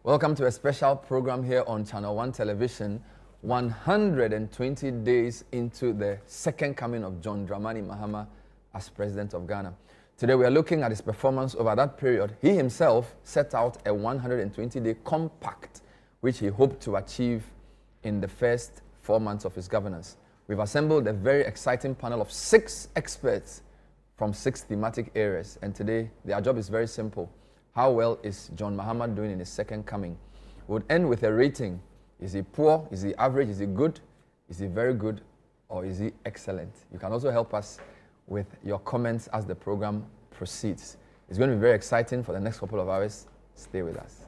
Welcome to a special program here on Channel 1 Television, 120 days into the second coming of John Dramani Mahama as President of Ghana. Today we are looking at his performance over that period. He himself set out a 120-day compact which he hoped to achieve in the first 4 months of his governance. We've assembled a very exciting panel of 6 experts from 6 thematic areas, and today their job is very simple. How well is John Mahama doing in his second coming? We'll end with a rating. Is he poor? Is he average? Is he good? Is he very good? Or is he excellent? You can also help us with your comments as the program proceeds. It's going to be very exciting for the next couple of hours. Stay with us.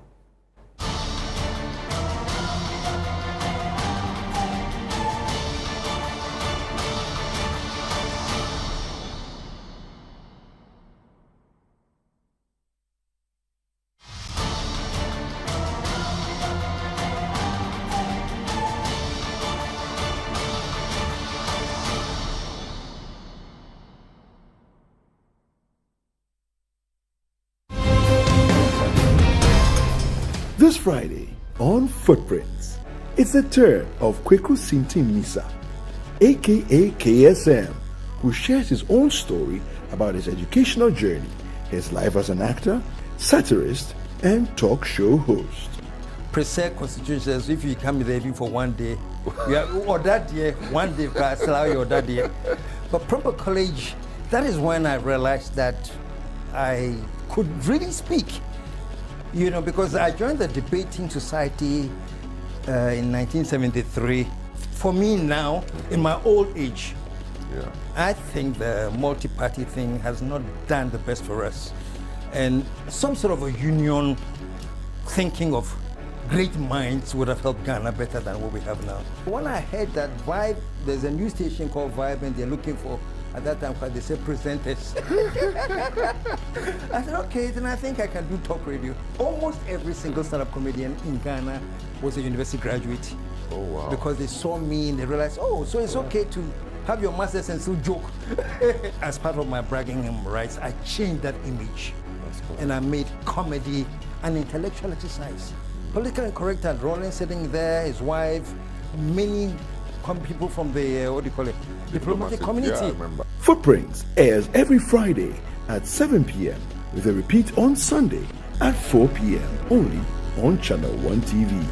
This Friday on Footprints, it's the turn of Kweku Sinti Misa, aka KSM, who shares his own story about his educational journey, his life as an actor, satirist, and talk show host. Preserve constitution says if you come there even for one day, or that day, one day, allow you that day. But proper college, that is when I realized that I could really speak. You know, because I joined the debating society in 1973. For me now, in my old age, I think the multi-party thing has not done the best for us. And some sort of a union thinking of great minds would have helped Ghana better than what we have now. When I heard that Vibe, there's a new station called Vibe and they're looking for, at that time, they said presenters. I said, okay, then I think I can do talk radio. Almost every single stand-up comedian in Ghana was a university graduate. Oh, wow. Because they saw me and they realized, oh, so it's okay to have your master's and still joke. As part of my bragging rights, I changed that image. Cool. And I made comedy an intellectual exercise. Politically correct had Rollins sitting there, his wife, many people from the, what do you call it, diplomatic community. Yeah, I remember. Footprints airs every Friday at 7 p.m. with a repeat on Sunday at 4 p.m. only on Channel 1 TV.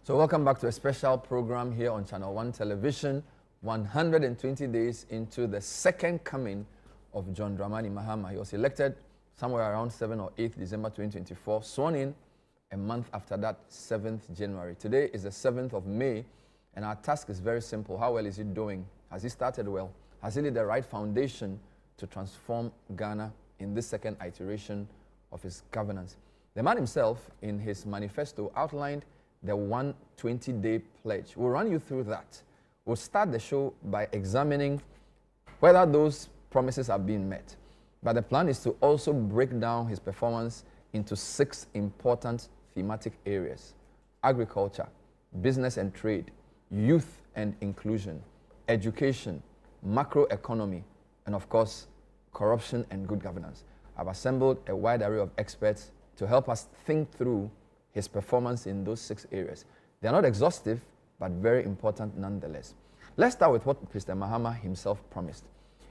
So welcome back to a special program here on Channel 1 Television, 120 days into the second coming of John Dramani Mahama. He was elected somewhere around 7 or 8 December 2024, sworn in a month after that, 7th January. Today is the 7th of May, and our task is very simple. How well is he doing? Has he started well? Has he laid the right foundation to transform Ghana in this second iteration of his governance? The man himself, in his manifesto, outlined the 120-day pledge. We'll run you through that. We'll start the show by examining whether those promises are being met. But the plan is to also break down his performance into 6 important thematic areas: agriculture, business and trade, youth and inclusion, education, macroeconomy, and of course, corruption and good governance. I've assembled a wide array of experts to help us think through his performance in those 6 areas. They are not exhaustive, but very important nonetheless. Let's start with what Mr. Mahama himself promised.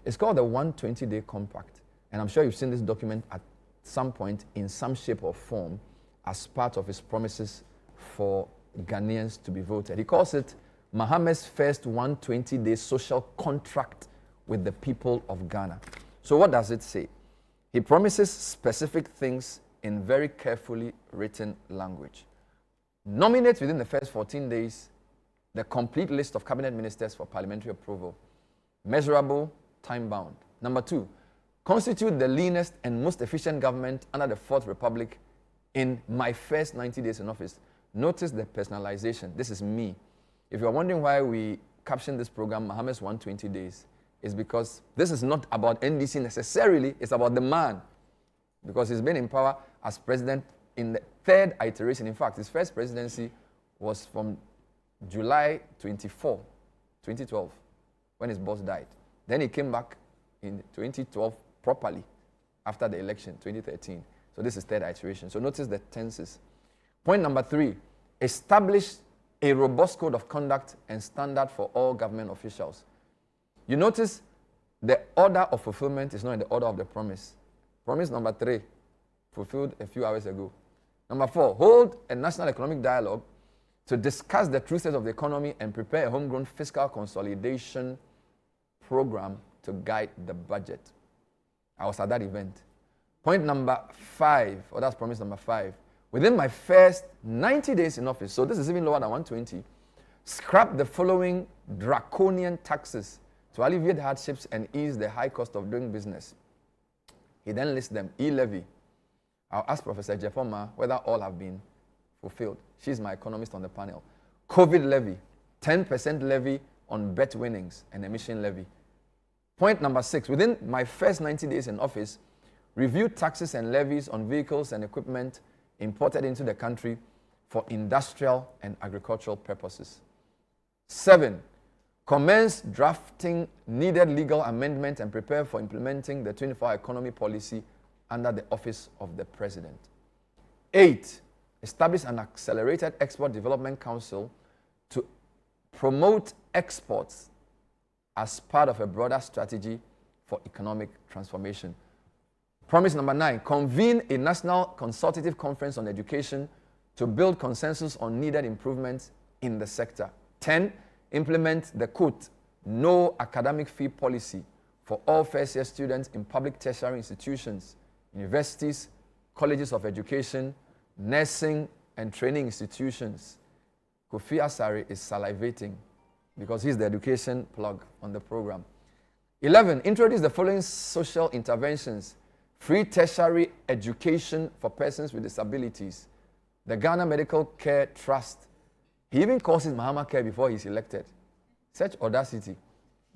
It's called the 120-day compact, and I'm sure you've seen this document at some point in some shape or form as part of his promises for Ghanaians to be voted. He calls it Mahama's first 120-day social contract with the people of Ghana. So what does it say? He promises specific things in very carefully written language. Nominate within the first 14 days the complete list of cabinet ministers for parliamentary approval. Measurable, time-bound. Number 2, constitute the leanest and most efficient government under the 4th Republic in my first 90 days in office. Notice the personalization. This is me. If you're wondering why we captioned this program Mahama's 120 days, is because this is not about NDC necessarily, it's about the man. Because he's been in power as president in the third iteration. In fact, his first presidency was from July 24, 2012, when his boss died. Then he came back in 2012 properly after the election, 2013. So this is third iteration. So notice the tenses. Point number 3, establish a robust code of conduct and standard for all government officials. You notice the order of fulfillment is not in the order of the promise. Promise number 3, fulfilled a few hours ago. Number 4, hold a national economic dialogue to discuss the true state of the economy and prepare a homegrown fiscal consolidation program to guide the budget. I was at that event. Point number 5, or that's promise number 5. Within my first 90 days in office, so this is even lower than 120, scrap the following draconian taxes to alleviate hardships and ease the high cost of doing business. He then lists them. E-levy. I'll ask Professor Jepoma whether all have been fulfilled. She's my economist on the panel. COVID levy, 10% levy on bet winnings and emission levy. Point number 6, within my first 90 days in office, review taxes and levies on vehicles and equipment imported into the country for industrial and agricultural purposes. 7, commence drafting needed legal amendments and prepare for implementing the 24-hour economy policy under the office of the president. 8, establish an accelerated export development council to promote exports as part of a broader strategy for economic transformation. Promise number 9, convene a national consultative conference on education to build consensus on needed improvements in the sector. 10, implement the quote, no academic fee policy for all first-year students in public tertiary institutions, universities, colleges of education, nursing and training institutions. Kofi Asare is salivating because he's the education plug on the program. 11, introduce the following social interventions: free tertiary education for persons with disabilities, the Ghana Medical Care Trust. He even calls it Mahama Care before he's elected. Such audacity.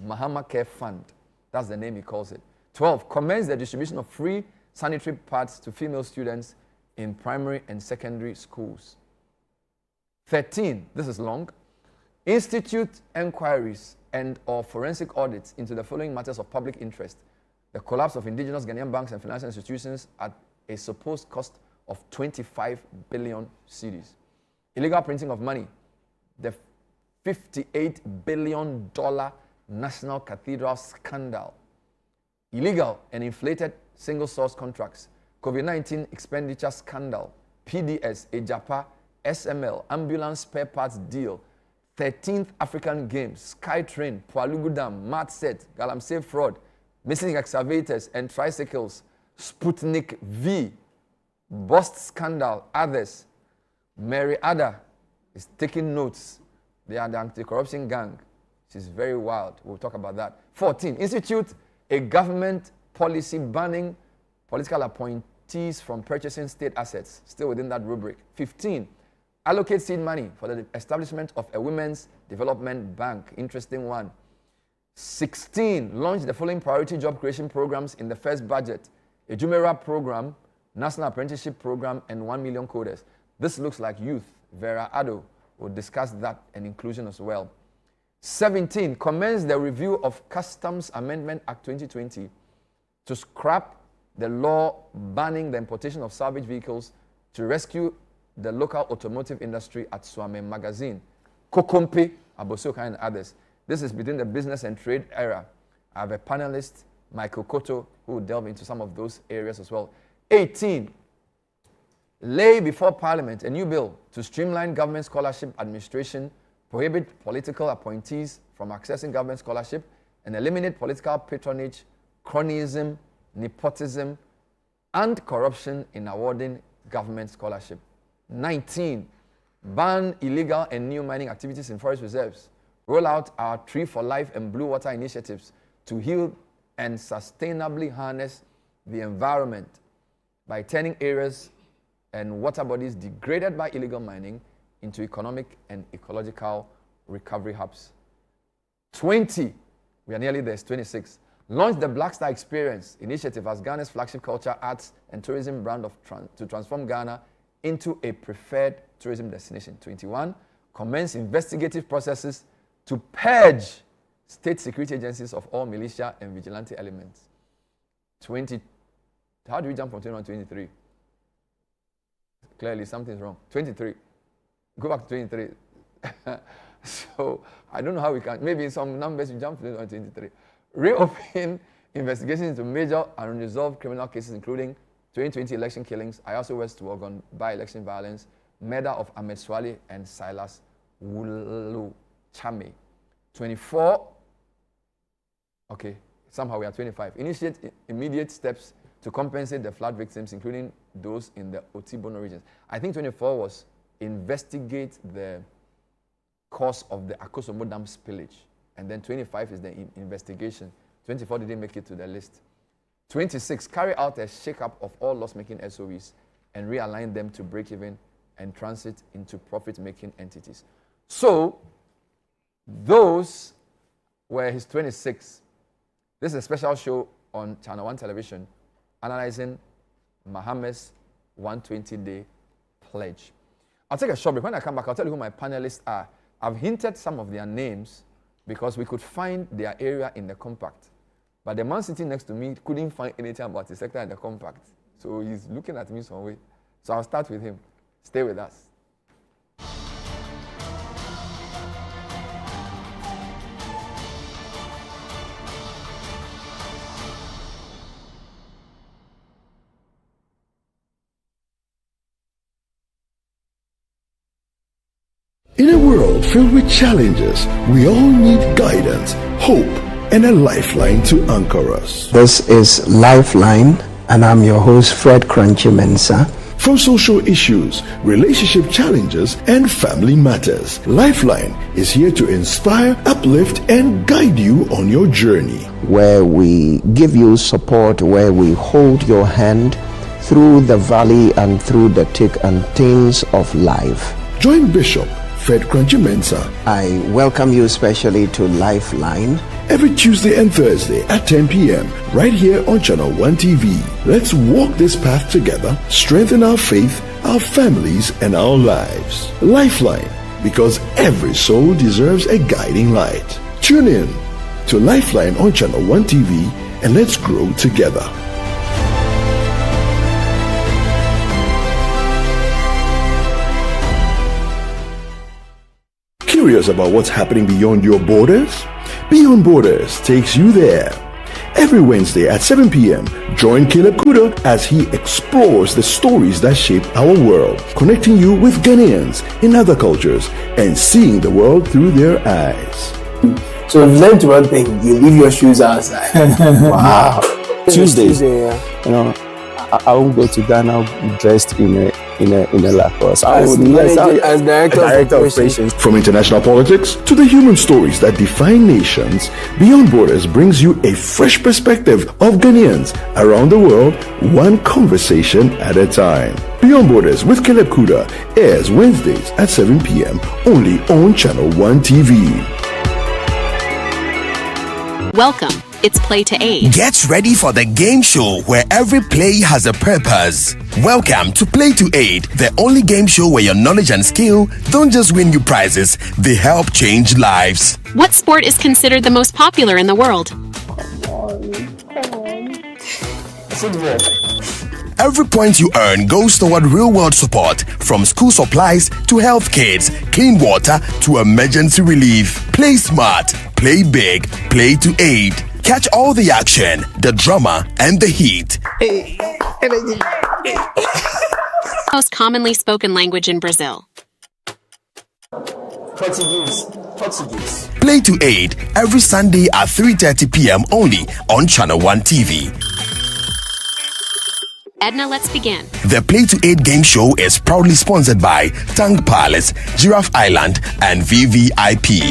Mahama Care Fund. That's the name he calls it. 12, commence the distribution of free sanitary pads to female students in primary and secondary schools. 13, this is long, institute enquiries and or forensic audits into the following matters of public interest: the collapse of indigenous Ghanaian banks and financial institutions at a supposed cost of 25 billion cedis, illegal printing of money, the $58 billion National Cathedral scandal, illegal and inflated single-source contracts, COVID-19 expenditure scandal, PDS, Ejapa, SML, ambulance spare parts deal, 13th African Games, Skytrain, Pualugu Dam, MatSet, Galamsey fraud, missing excavators and tricycles, Sputnik V, Bust scandal, others. Mary Ada is taking notes. They are the anti-corruption gang. She's very wild. We'll talk about that. 14, institute a government policy banning political appointees from purchasing state assets, still within that rubric. 15, allocate seed money for the establishment of a women's development bank. Interesting one. 16, launch the following priority job creation programs in the first budget: a Jumera program, national apprenticeship program, and 1 million coders. This looks like youth. Vera Addo will discuss that and inclusion as well. 17, commence the review of Customs Amendment Act 2020 to scrap the law banning the importation of salvage vehicles to rescue the local automotive industry at Swame Magazine, Kokompe, Abosoka, and others. This is between the business and trade era. I have a panelist, Michael Koto, who will delve into some of those areas as well. 18, lay before Parliament a new bill to streamline government scholarship administration, prohibit political appointees from accessing government scholarship, and eliminate political patronage, cronyism, nepotism, and corruption in awarding government scholarship. 19, ban illegal and new mining activities in forest reserves. Roll out our Tree for Life and Blue Water initiatives to heal and sustainably harness the environment by turning areas and water bodies degraded by illegal mining into economic and ecological recovery hubs. 20, We are nearly there. It's 26. Launched the Black Star Experience initiative as Ghana's flagship culture, arts, and tourism brand to transform Ghana into a preferred tourism destination. 21. Commence investigative processes to purge state security agencies of all militia and vigilante elements. 20. How do we jump from 21 to 23? Clearly, something's wrong. 23. Go back to 23. So, I don't know how we can. Maybe in some numbers, we jump to 21 to 23. Reopen investigations into major unresolved criminal cases, including 2020 election killings, Ayaso West Wogon by-election violence, murder of Ahmed Swale and Silas Wulu Chame. 24. Okay, somehow we are 25. Initiate immediate steps to compensate the flood victims, including those in the Otibono regions. I think 24 was investigate the cause of the Akosombo Dam spillage. And then 25 is the investigation. 24 didn't make it to the list. 26, carry out a shake-up of all loss-making SOEs and realign them to break even and transit into profit-making entities. So, those were his 26. This is a special show on Channel 1 television analyzing Mahama's 120-day pledge. I'll take a short break. When I come back, I'll tell you who my panelists are. I've hinted some of their names because we could find their area in the compact. But the man sitting next to me couldn't find anything about the sector in the compact. So he's looking at me some way. So I'll start with him. Stay with us. In a world filled with challenges, we all need guidance, hope, and a lifeline to anchor us. This is Lifeline, and I'm your host, Fred Crunchy Mensah. From social issues, relationship challenges, and family matters, Lifeline is here to inspire, uplift, and guide you on your journey. Where we give you support, where we hold your hand through the valley and through the thick and thins of life. Join Bishop Fred Crunchy Mensah. I welcome you especially to Lifeline. Every Tuesday and Thursday at 10 p.m. right here on Channel 1 TV. Let's walk this path together, strengthen our faith, our families, and our lives. Lifeline, because every soul deserves a guiding light. Tune in to Lifeline on Channel 1 TV and let's grow together. Curious about what's happening beyond your borders? Beyond Borders takes you there. Every Wednesday at 7 p.m., join Caleb Kuda as he explores the stories that shape our world, connecting you with Ghanaians in other cultures and seeing the world through their eyes. So we've learned one thing: you leave your shoes outside. Wow. Tuesdays, You know, I won't go to Ghana dressed in a Lacoste. as director of operations. From international politics to the human stories that define nations, Beyond Borders brings you a fresh perspective of Ghanaians around the world, one conversation at a time. Beyond Borders with Caleb Kuda airs Wednesdays at 7 p.m. only on Channel 1 TV. Welcome. It's Play to 8. Get ready for the game show where every play has a purpose. Welcome to Play to 8, the only game show where your knowledge and skill don't just win you prizes, they help change lives. What sport is considered the most popular in the world? Every point you earn goes toward real-world support, from school supplies to health kits, clean water to emergency relief. Play smart, play big, Play to 8. Catch all the action, the drama, and the heat. Most commonly spoken language in Brazil. Portuguese. Play to 8 every Sunday at 3:30 p.m. only on Channel 1 TV. Edna, let's begin. The Play to 8 game show is proudly sponsored by Tang Palace, Giraffe Island, and VVIP.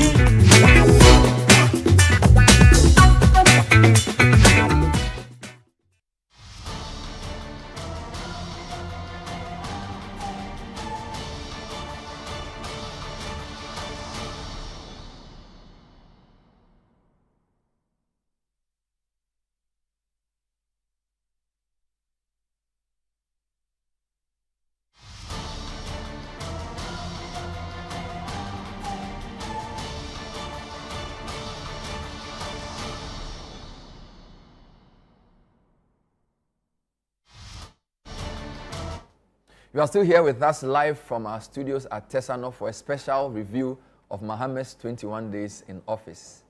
You are still here with us live from our studios at Tesano for a special review of Mahama's 21 days in office.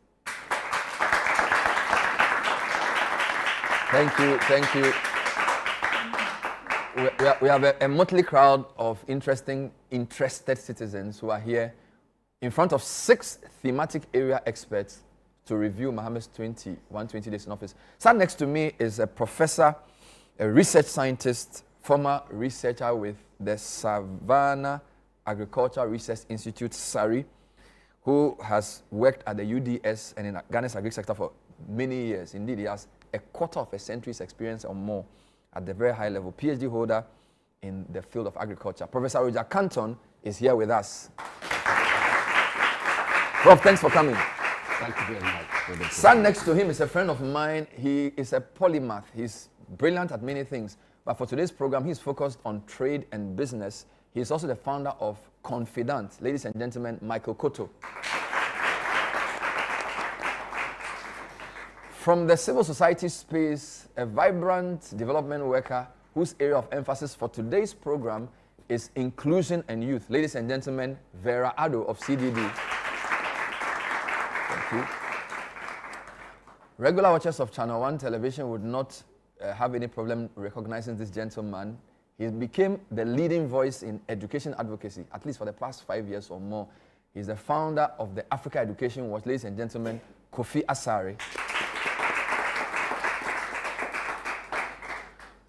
Thank you, thank you. We have a motley crowd of interested citizens who are here in front of 6 thematic area experts to review Mahama's 20 days in office. Sat next to me is a professor, a research scientist, former researcher with the Savannah Agricultural Research Institute, SARI, who has worked at the UDS and in Ghana's agri sector for many years. Indeed, he has a quarter of a century's experience or more at the very high level, PhD holder in the field of agriculture. Professor Roger Canton is here with us. Prof, thanks for coming. Thank you very much. Sat next to him is a friend of mine. He is a polymath. He's brilliant at many things. But for today's program, he's focused on trade and business. He's also the founder of Confidant. Ladies and gentlemen, Michael Koto. From the civil society space, a vibrant development worker whose area of emphasis for today's program is inclusion and youth. Ladies and gentlemen, Vera Addo of CDD. Thank you. Regular watchers of Channel 1 television would not have any problem recognizing this gentleman. He became the leading voice in education advocacy, at least for the past 5 years or more. He's the founder of the Africa Education Watch. Ladies and gentlemen, Kofi Asare.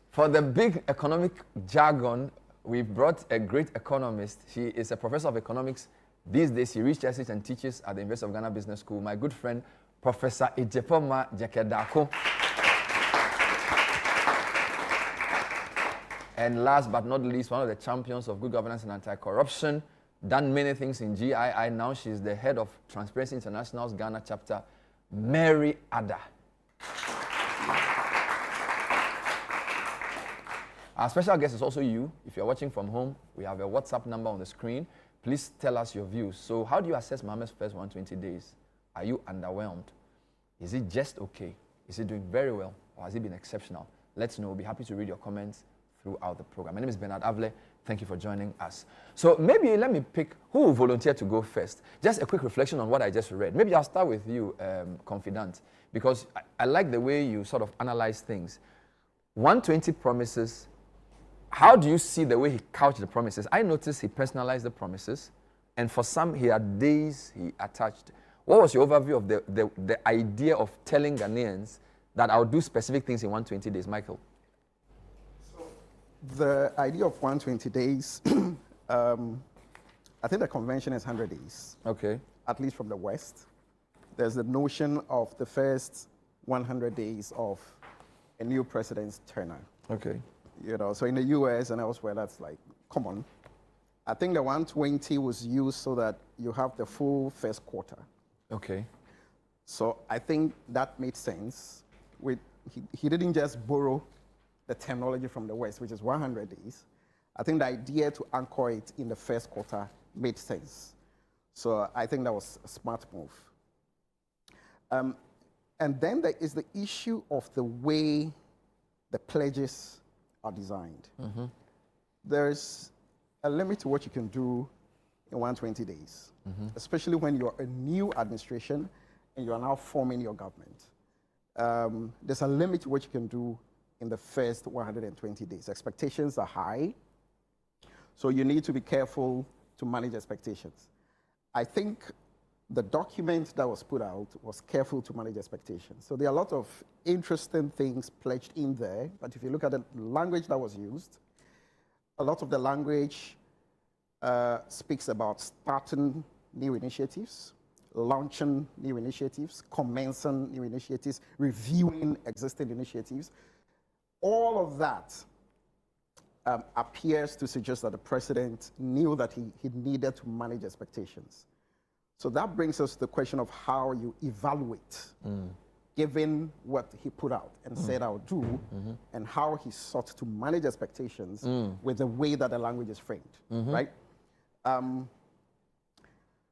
For the big economic jargon, we've brought a great economist. She is a professor of economics. These days, he researches and teaches at the University of Ghana Business School. My good friend, Professor Ejepoma Jekedako. And last but not least, one of the champions of good governance and anti-corruption, done many things in GII. Now she's the head of Transparency International's Ghana chapter, Mary Ada. Our special guest is also you. If you're watching from home, we have a WhatsApp number on the screen. Please tell us your views. So how do you assess Mahama's first 120 days? Are you underwhelmed? Is it just okay? Is it doing very well? Or has it been exceptional? Let's know. We'll be happy to read your comments throughout the program. My name is Bernard Avle. Thank you for joining us. So maybe let me pick who will volunteer to go first. Just a quick reflection on what I just read. Maybe I'll start with you, Confidant, because I like the way you sort of analyze things. 120 promises. How do you see the way he couched the promises? I noticed he personalized the promises, and for some, he had days he attached. What was your overview of the idea of telling Ghanaians that I'll do specific things in 120 days, Michael? So the idea of 120 days, I think the convention is 100 days. Okay. At least from the West. There's the notion of the first 100 days of a new president's tenure. Okay. You know, so in the US and elsewhere, that's like common. I think the 120 was used so that you have the full first quarter. Okay. So I think that made sense. He didn't just borrow the terminology from the West, which is 100 days. I think the idea to anchor it in the first quarter made sense. So I think that was a smart move. And then there is the issue of the way the pledges are designed. Mm-hmm. There's a limit to what you can do in 120 days, especially when you're a new administration and you are now forming your government. There's a limit to what you can do in the first 120 days. Expectations are high, so you need to be careful to manage expectations. I think the document that was put out was careful to manage expectations. So there are a lot of interesting things pledged in there, but if you look at the language that was used, a lot of the language speaks about starting new initiatives, launching new initiatives, commencing new initiatives, reviewing existing initiatives. All of that appears to suggest that the president knew that he needed to manage expectations. So that brings us to the question of how you evaluate, given what he put out and said I'll do, and how he sought to manage expectations with the way that the language is framed, right?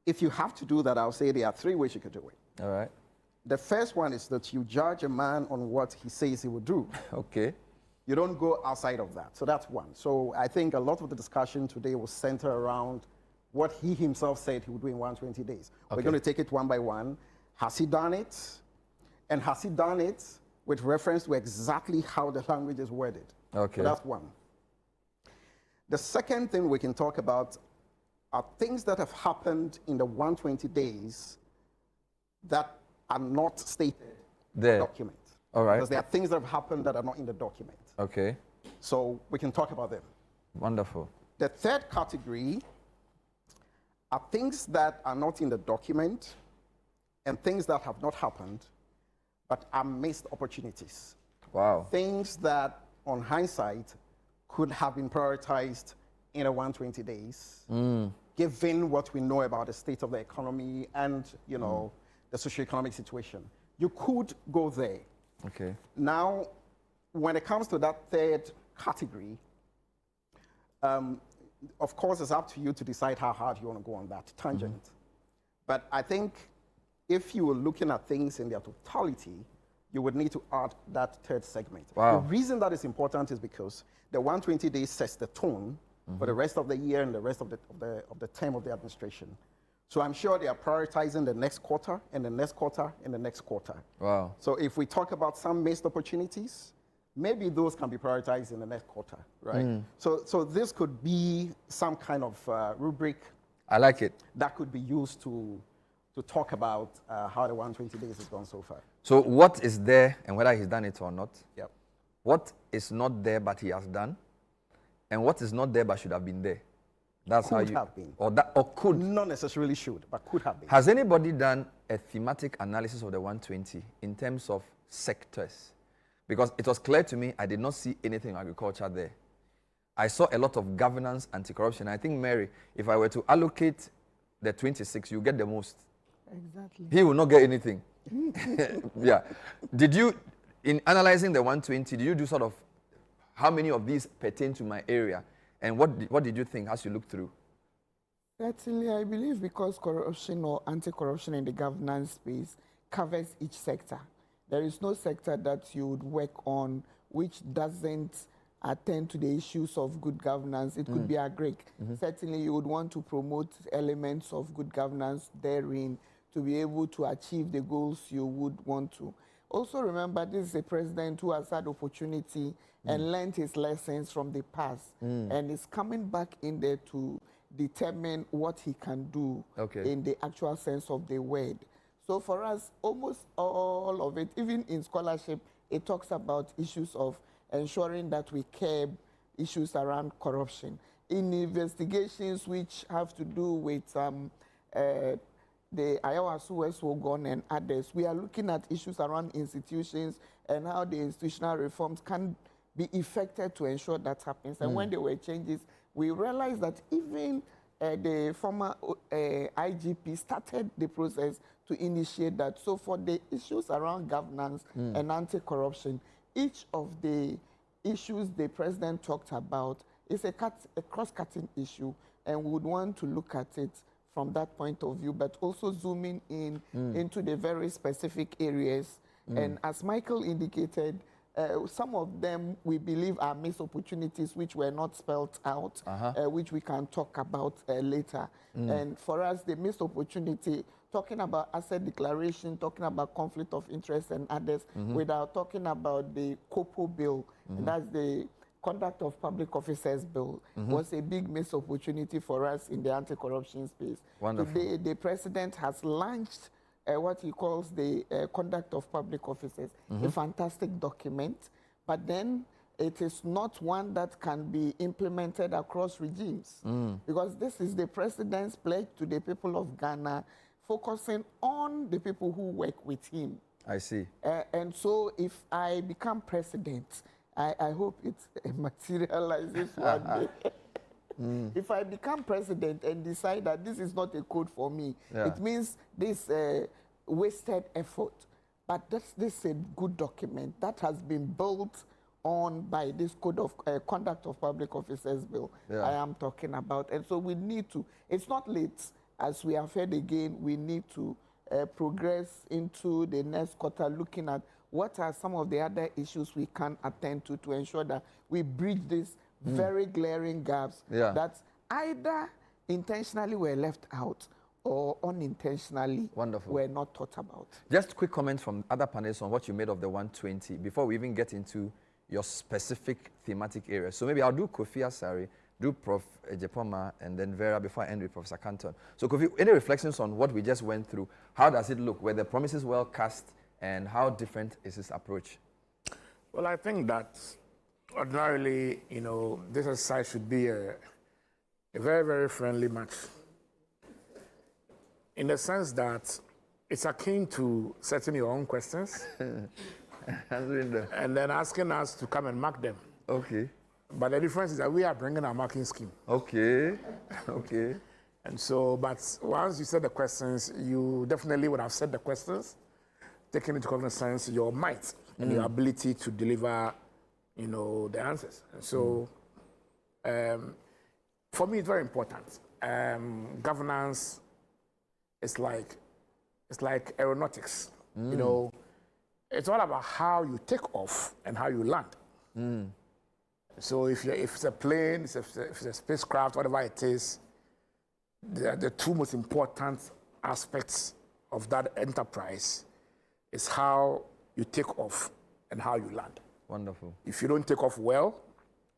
If you have to do that, I'll say there are 3 ways you could do it. All right. The first one is that you judge a man on what he says he will do. Okay. You don't go outside of that. So that's one. So I think a lot of the discussion today will center around what he himself said he would do in 120 days. Okay. We're going to take it one by one. Has he done it? And has he done it with reference to exactly how the language is worded? Okay. So that's one. The second thing we can talk about are things that have happened in the 120 days that are not stated in the document. All right. Because there are things that have happened that are not in the document. Okay. So we can talk about them. Wonderful. The third category are things that are not in the document and things that have not happened, but are missed opportunities. Wow. Things that, on hindsight, could have been prioritized in a 120 days, given what we know about the state of the economy and, you know, the socioeconomic situation. You could go there. Okay. Now, when it comes to that third category, of course, it's up to you to decide how hard you want to go on that tangent. But I think if you were looking at things in their totality, you would need to add that third segment. Wow. The reason that is important is because the 120 days sets the tone for the rest of the year and the rest of the term of the administration. So I'm sure they are prioritizing the next quarter and the next quarter and the next quarter. Wow. So if we talk about some missed opportunities, maybe those can be prioritized in the next quarter, right? So this could be some kind of rubric. I like it. That could be used to talk about how the 120 days has gone so far. So what is there and whether he's done it or not? Yep. What is not there but he has done? And what is not there but should have been there? That's Could how you have been. or could. Not necessarily should, but could have been. Has anybody done a thematic analysis of the 120 in terms of sectors? Because it was clear to me, I did not see anything on agriculture there. I saw a lot of governance, anti-corruption. I think, Mary, if I were to allocate the 26, you get the most. Exactly. He will not get anything. Yeah. Did you, in analyzing the 120, did you do sort of, how many of these pertain to my area? And what did you think as you looked through? Certainly, I believe because corruption or anti-corruption in the governance space covers each sector. There is no sector that you would work on which doesn't attend to the issues of good governance. It could be agric. Certainly, you would want to promote elements of good governance therein to be able to achieve the goals you would want to. Also remember, this is a president who has had opportunity and learned his lessons from the past and is coming back in there to determine what he can do in the actual sense of the word. So for us, almost all of it, even in scholarship, it talks about issues of ensuring that we curb issues around corruption. In investigations which have to do with the Ayawasu West Wogon and others, we are looking at issues around institutions and how the institutional reforms can be effected to ensure that happens. And when there were changes, we realized that even the former IGP started the process to initiate that. So for the issues around governance and anti-corruption, each of the issues the president talked about is a cross-cutting issue, and we would want to look at it from that point of view, but also zooming in into the very specific areas. And as Michael indicated, some of them we believe are missed opportunities which were not spelled out, which we can talk about later. And for us, the missed opportunity, talking about asset declaration, talking about conflict of interest and others, without talking about the COPO bill, and that's the Conduct of Public Officers Bill, was a big missed opportunity for us in the anti-corruption space. Wonderful. Today, the president has launched what he calls the Conduct of Public Officers, a fantastic document, but then it is not one that can be implemented across regimes, because this is the president's pledge to the people of Ghana, focusing on the people who work with him. I see. And so if I become president, I hope it materializes one day. If I become president and decide that this is not a code for me, it means this wasted effort. But this is a good document that has been built on by this Code of Conduct of Public Officers Bill I am talking about. And so we need to, it's not late, as we have heard again, we need to progress into the next quarter looking at what are some of the other issues we can attend to ensure that we bridge these very glaring gaps that either intentionally were left out or unintentionally were not thought about. Just quick comments from other panelists on what you made of the 120 before we even get into your specific thematic areas. So maybe I'll do Kofi Asari, do Prof. Ejepoma, and then Vera before I end with Professor Canton. So Kofi, any reflections on what we just went through? How does it look? Were the promises well cast, and how different is his approach? Well, I think that ordinarily, you know, this exercise should be a very, very friendly match, in the sense that it's akin to setting your own questions and then asking us to come and mark them. Okay. But the difference is that we are bringing our marking scheme. Okay. Okay. And so, but once you said the questions, you definitely would have said the questions, taking into cognizance your might and your ability to deliver, you know, the answers. And so, for me, it's very important. Governance is like aeronautics. You know, it's all about how you take off and how you land. So if it's a plane, if it's a spacecraft, whatever it is, the two most important aspects of that enterprise is how you take off and how you land. Wonderful. If you don't take off well,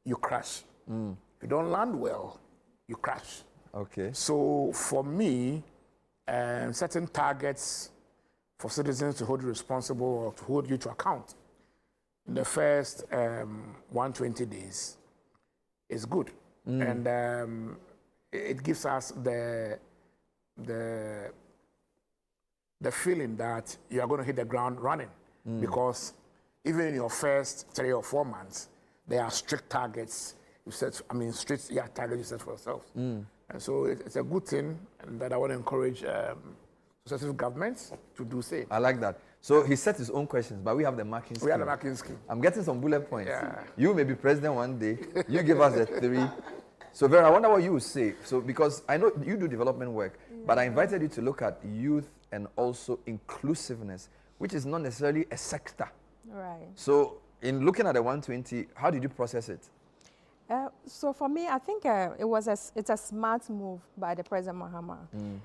you crash. If you don't land well, you crash. Okay. So for me, certain targets for citizens to hold you responsible or to hold you to account in the first 120 days is good. And it gives us the feeling that you are going to hit the ground running, because even in your first 3 or 4 months, there are strict targets you set. I mean, strict targets you set for yourself. And so it's a good thing, and that I want to encourage successive governments to do same. I like that. So he set his own questions, but we have the marking scheme. We have the marking scheme. I'm getting some bullet points. Yeah. You may be president one day. You give us the 3. So Vera, I wonder what you would say. So because I know you do development work, but I invited you to look at youth and also inclusiveness, which is not necessarily a sector. Right. So in looking at the 120, how did you process it? So for me, I think it's a smart move by the President Mahama,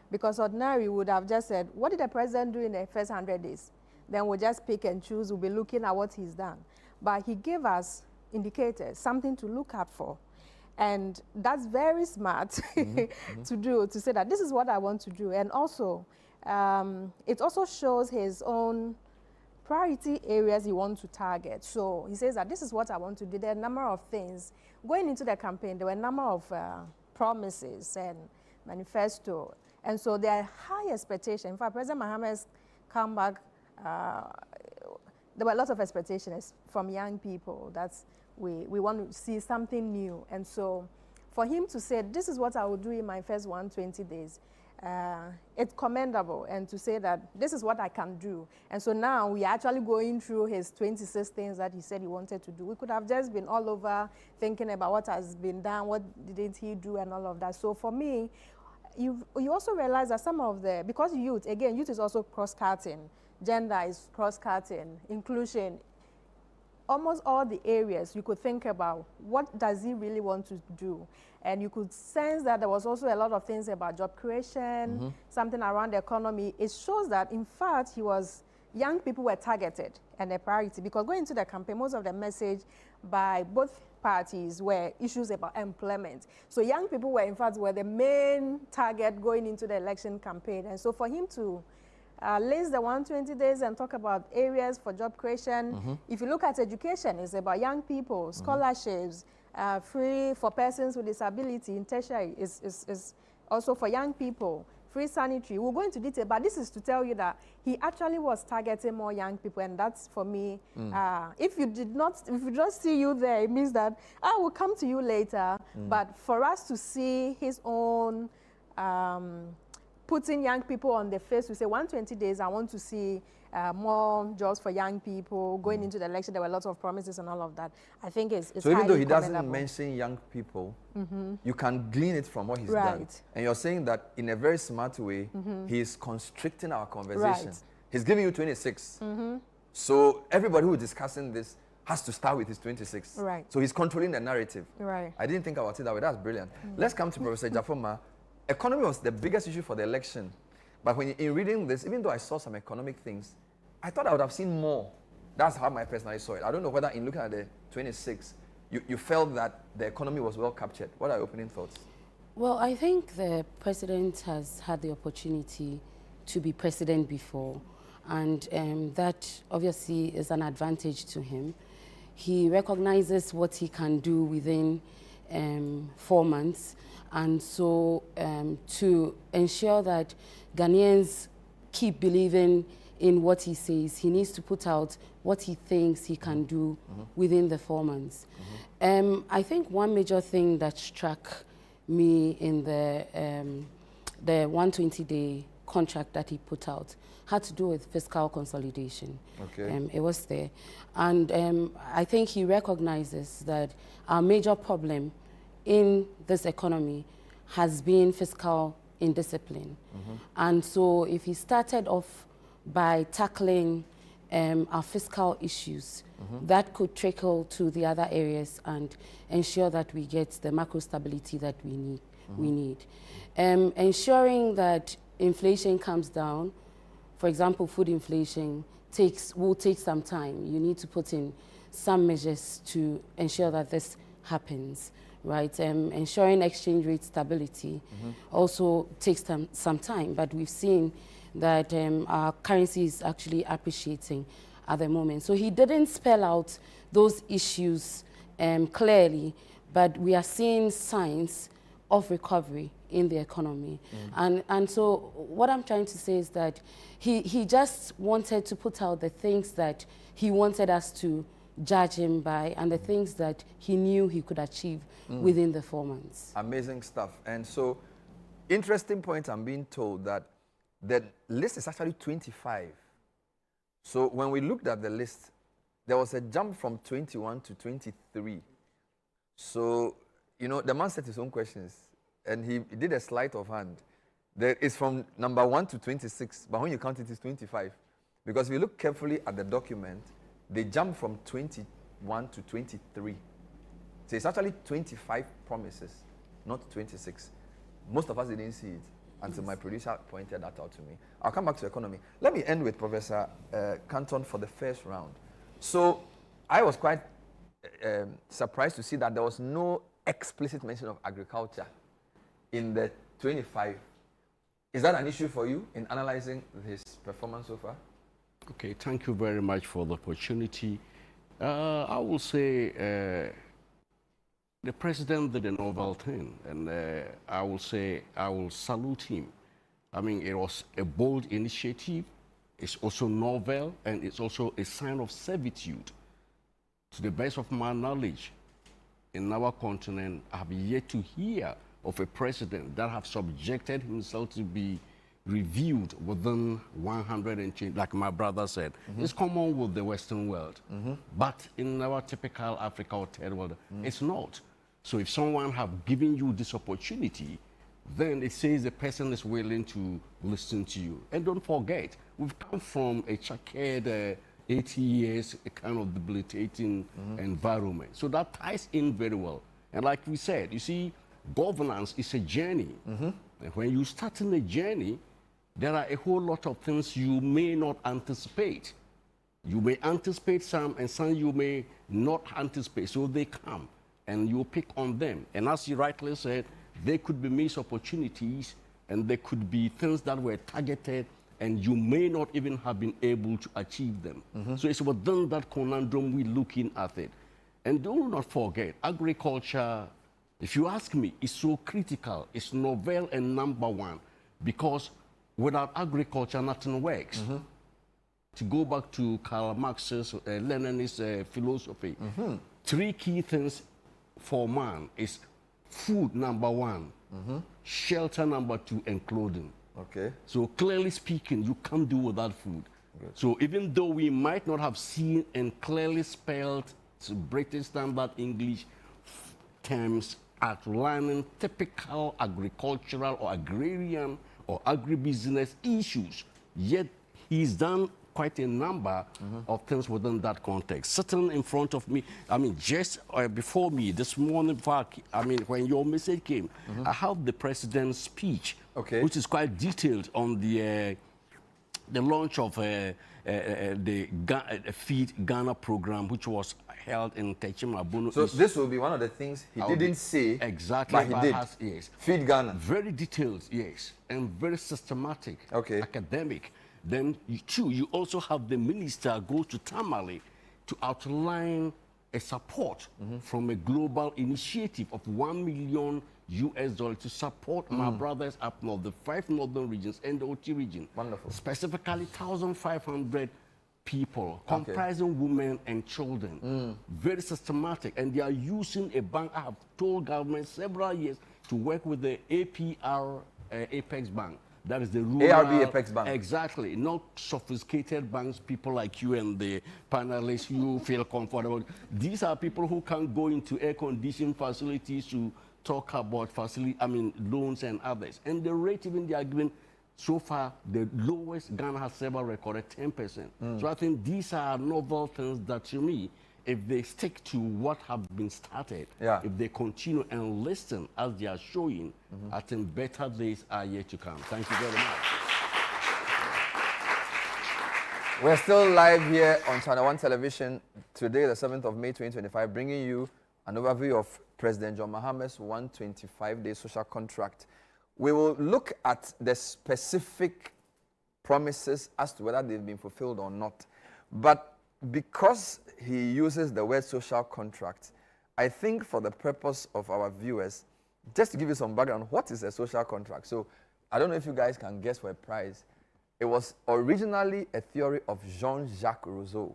because ordinarily we would have just said, what did the President do in the first 100 days? Then we'll just pick and choose, we'll be looking at what he's done. But he gave us indicators, something to look out for. And that's very smart to do, to say that this is what I want to do. And also, it also shows his own priority areas he wants to target. So he says that this is what I want to do. There are a number of things. Going into the campaign, there were a number of promises and manifesto. And so there are high expectations. In fact, President Mahama has come back. There were a lot of expectations from young people that we want to see something new. And so for him to say, this is what I will do in my first 120 days, it's commendable, and to say that this is what I can do. And so now we are actually going through his 26 things that he said he wanted to do. We could have just been all over thinking about what has been done, what didn't he do, and all of that. So for me, you also realize that some of the, because youth is also cross-cutting, gender is cross-cutting, inclusion, almost all the areas you could think about, what does he really want to do? And you could sense that there was also a lot of things about job creation, something around the economy. It shows that, in fact, young people were targeted and a priority, because going into the campaign, most of the message by both parties were issues about employment. So young people were, in fact, the main target going into the election campaign. And so for him to list the 120 days and talk about areas for job creation. If you look at education, it's about young people, scholarships, free for persons with disability in tertiary is also for young people, free sanitary. We'll go into detail, but this is to tell you that he actually was targeting more young people, and that's for me. If you just see you there, it means that I will come to you later. But for us to see his own putting young people on the face, we say 120 days, I want to see more jobs for young people. Going into the election, there were lots of promises and all of that. I think it's so even though he doesn't mention young people, you can glean it from what he's done. And you're saying that in a very smart way, he's constricting our conversation. He's giving you 26. So everybody who is discussing this has to start with his 26. Right. So he's controlling the narrative. Right. I didn't think about it that way. That's brilliant. Let's come to Professor Jafoma. Economy was the biggest issue for the election. But when in reading this, even though I saw some economic things, I thought I would have seen more. That's how I personally saw it. I don't know whether in looking at the 26, you felt that the economy was well captured. What are your opening thoughts? Well, I think the president has had the opportunity to be president before, and that obviously is an advantage to him. He recognizes what he can do within 4 months, and so to ensure that Ghanaians keep believing in what he says, he needs to put out what he thinks he can do within the 4 months. I think one major thing that struck me in the 120-day contract that he put out had to do with fiscal consolidation. Okay. It was there. And I think he recognizes that our major problem in this economy has been fiscal indiscipline. And so if he started off by tackling our fiscal issues, that could trickle to the other areas and ensure that we get the macro stability that we need. Ensuring that inflation comes down, for example, food inflation will take some time. You need to put in some measures to ensure that this happens, right? Ensuring exchange rate stability also takes some time, but we've seen that our currency is actually appreciating at the moment. So he didn't spell out those issues clearly, but we are seeing signs of recovery in the economy. And so what I'm trying to say is that he just wanted to put out the things that he wanted us to judge him by and the things that he knew he could achieve within the 4 months. Amazing stuff. And so, interesting point, I'm being told that the list is actually 25. So when we looked at the list, there was a jump from 21 to 23. So, you know, the man set his own questions and he did a sleight of hand. There is from number 1 to 26, but when you count it, it's 25. Because if you look carefully at the document, they jump from 21 to 23. So it's actually 25 promises, not 26. Most of us didn't see it until my producer pointed that out to me. I'll come back to economy. Let me end with Professor Canton for the first round. So I was quite surprised to see that there was no explicit mention of agriculture in the 25. Is that an issue for you in analyzing his performance so far? Okay, thank you very much for the opportunity. I will say the president did a novel thing, and I will say I will salute him. I mean, it was a bold initiative. It's also novel, and it's also a sign of servitude. To the best of my knowledge, in our continent, I have yet to hear of a president that have subjected himself to be reviewed within 100 and change, like my brother said. It's common with the Western world, but in our typical Africa or third world, it's not. So if someone have given you this opportunity, then it says the person is willing to listen to you. And don't forget, we've come from a checkered 80 years, a kind of debilitating environment. So that ties in very well. And like we said, you see, governance is a journey. And when you start in a journey, there are a whole lot of things you may not anticipate. You may anticipate some, and some you may not anticipate. So they come, and you pick on them. And as you rightly said, there could be missed opportunities, and there could be things that were targeted, and you may not even have been able to achieve them. So it's within that conundrum we're looking at it. And do not forget, agriculture, if you ask me, is so critical. It's novel and number one, because without agriculture, nothing works. To go back to Karl Marx's, Leninist philosophy, 3 key things for man is food, number 1, shelter, number 2, and clothing. Okay. So clearly speaking, you can't do without food. Good. So even though we might not have seen and clearly spelled British Standard English terms outlining typical agricultural or agrarian or agribusiness issues, yet he's done quite a number of things within that context. Sitting in front of me, I mean, just before me this morning, when your message came, I have the president's speech, which is quite detailed on the launch of the Feed Ghana program, which was held in Techima. So this will be one of the things he didn't say, exactly, but he did. Yes. Feed Ghana. Very detailed, yes, and very systematic, academic. Then you also have the minister go to Tamale to outline a support from a global initiative of $1 million to support my brothers up north, the 5 northern regions and the OT region. Wonderful. Specifically 1,500 people, comprising women and children. Very systematic. And they are using a bank. I have told government several years to work with the APR Apex Bank. That is the rural... ARB Apex Bank. Exactly. Not sophisticated banks, people like you and the panelists, you feel comfortable. These are people who can go into air-conditioned facilities to talk about loans and others. And the rate even they are giving, so far, the lowest Ghana has ever recorded, 10%. So I think these are novel things that, to me, if they stick to what have been started, if they continue and listen as they are showing, I think better days are yet to come. Thank you very much. We're still live here on Channel 1 Television today, the 7th of May, 2025, bringing you an overview of President John Mahama's 125-day social contract. We will look at the specific promises as to whether they've been fulfilled or not. But because he uses the word social contract, I think for the purpose of our viewers, just to give you some background, what is a social contract? So I don't know if you guys can guess for a prize. It was originally a theory of Jean-Jacques Rousseau,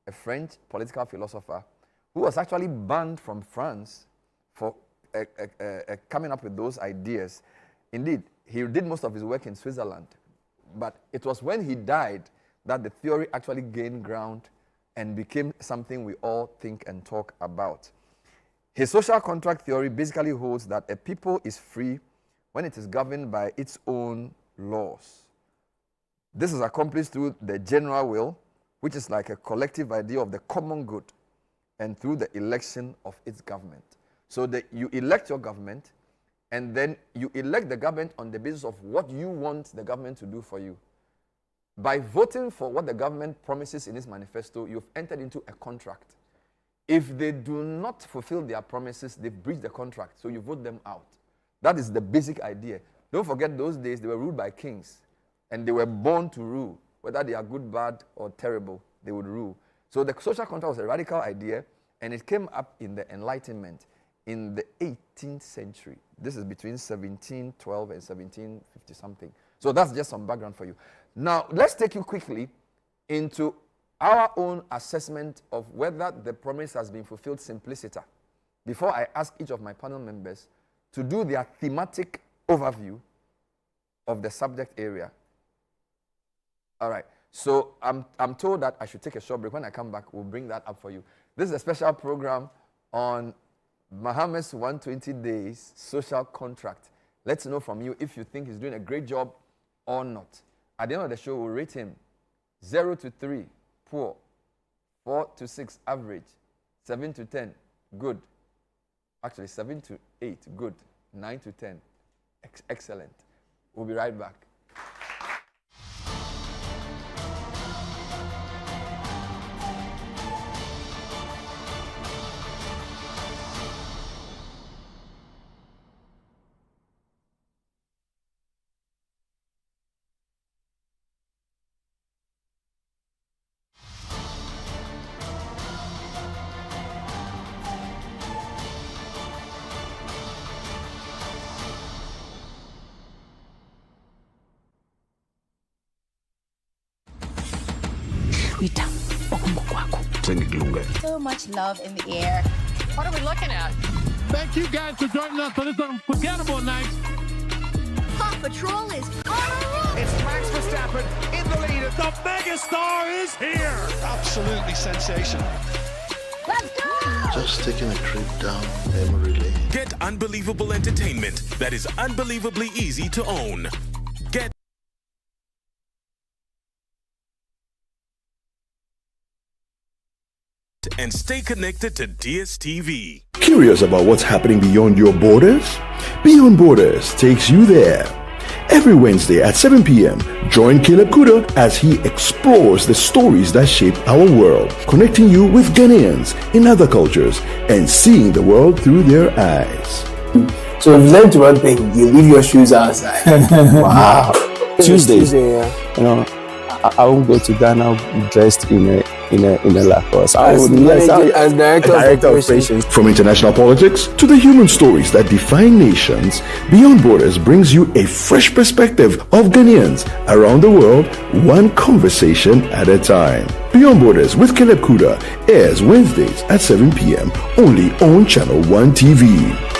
a French political philosopher, who was actually banned from France for coming up with those ideas. Indeed, he did most of his work in Switzerland. But it was when he died that the theory actually gained ground and became something we all think and talk about. His social contract theory basically holds that a people is free when it is governed by its own laws. This is accomplished through the general will, which is like a collective idea of the common good, and through the election of its government. So that you elect your government, and then you elect the government on the basis of what you want the government to do for you. By voting for what the government promises in its manifesto, you've entered into a contract. If they do not fulfill their promises, they've breached the contract, so you vote them out. That is the basic idea. Don't forget, those days they were ruled by kings, and they were born to rule. Whether they are good, bad, or terrible, they would rule. So the social contract was a radical idea, and it came up in the Enlightenment in the 18th century. This is between 1712 and 1750-something. So that's just some background for you. Now, let's take you quickly into our own assessment of whether the promise has been fulfilled simpliciter, before I ask each of my panel members to do their thematic overview of the subject area. All right. So I'm told that I should take a short break. When I come back, we'll bring that up for you. This is a special program on Mahama's 120 days social contract. Let's know from you if you think he's doing a great job or not. At the end of the show, we'll rate him 0 to 3, poor, 4 to 6, average, 7 to 10, good. Actually, 7 to 8, good. 9 to 10, excellent. We'll be right back. So much love in the air. What are we looking at? Thank you guys for joining us for this unforgettable night. Paw Patrol is on. It's Max Verstappen in the lead. The megastar is here. Absolutely sensational. Let's go! Just taking a trip down memory lane. Get unbelievable entertainment that is unbelievably easy to own. and stay connected to DSTV. Curious about what's happening beyond your borders? Beyond Borders takes you there. Every Wednesday at 7 p.m., join Caleb Kuda as he explores the stories that shape our world, connecting you with Ghanaians in other cultures and seeing the world through their eyes. So if you learn one thing, you leave your shoes outside. Wow. Tuesdays, Yeah. you know, I won't go to Ghana dressed in a Lacoste. As director of operations. From international politics to the human stories that define nations, Beyond Borders brings you a fresh perspective of Ghanaians around the world, one conversation at a time. Beyond Borders with Caleb Kuda airs Wednesdays at 7 p.m. only on Channel 1 TV.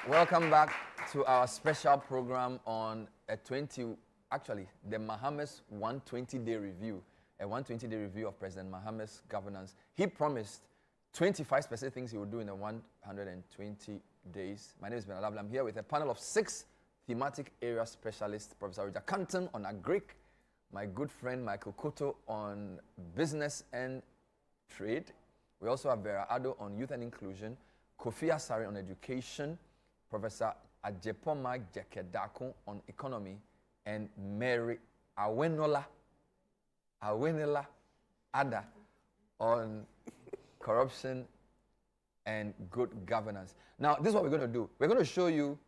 Welcome back to our special program on the Mahama's 120-day review, a 120-day review of President Mahama's governance. He promised 25 specific things he would do in the 120 days. My name is Ben Alabla. I'm here with a panel of 6 thematic area specialists: Professor Richard Canton on Agric, my good friend Michael Koto on business and trade. We also have Vera Addo on youth and inclusion, Kofi Asare on education, Professor Ajepoma Jekedako on economy, and Mary Awenola Ada on corruption and good governance. Now, this is what we're going to do. We're going to show you,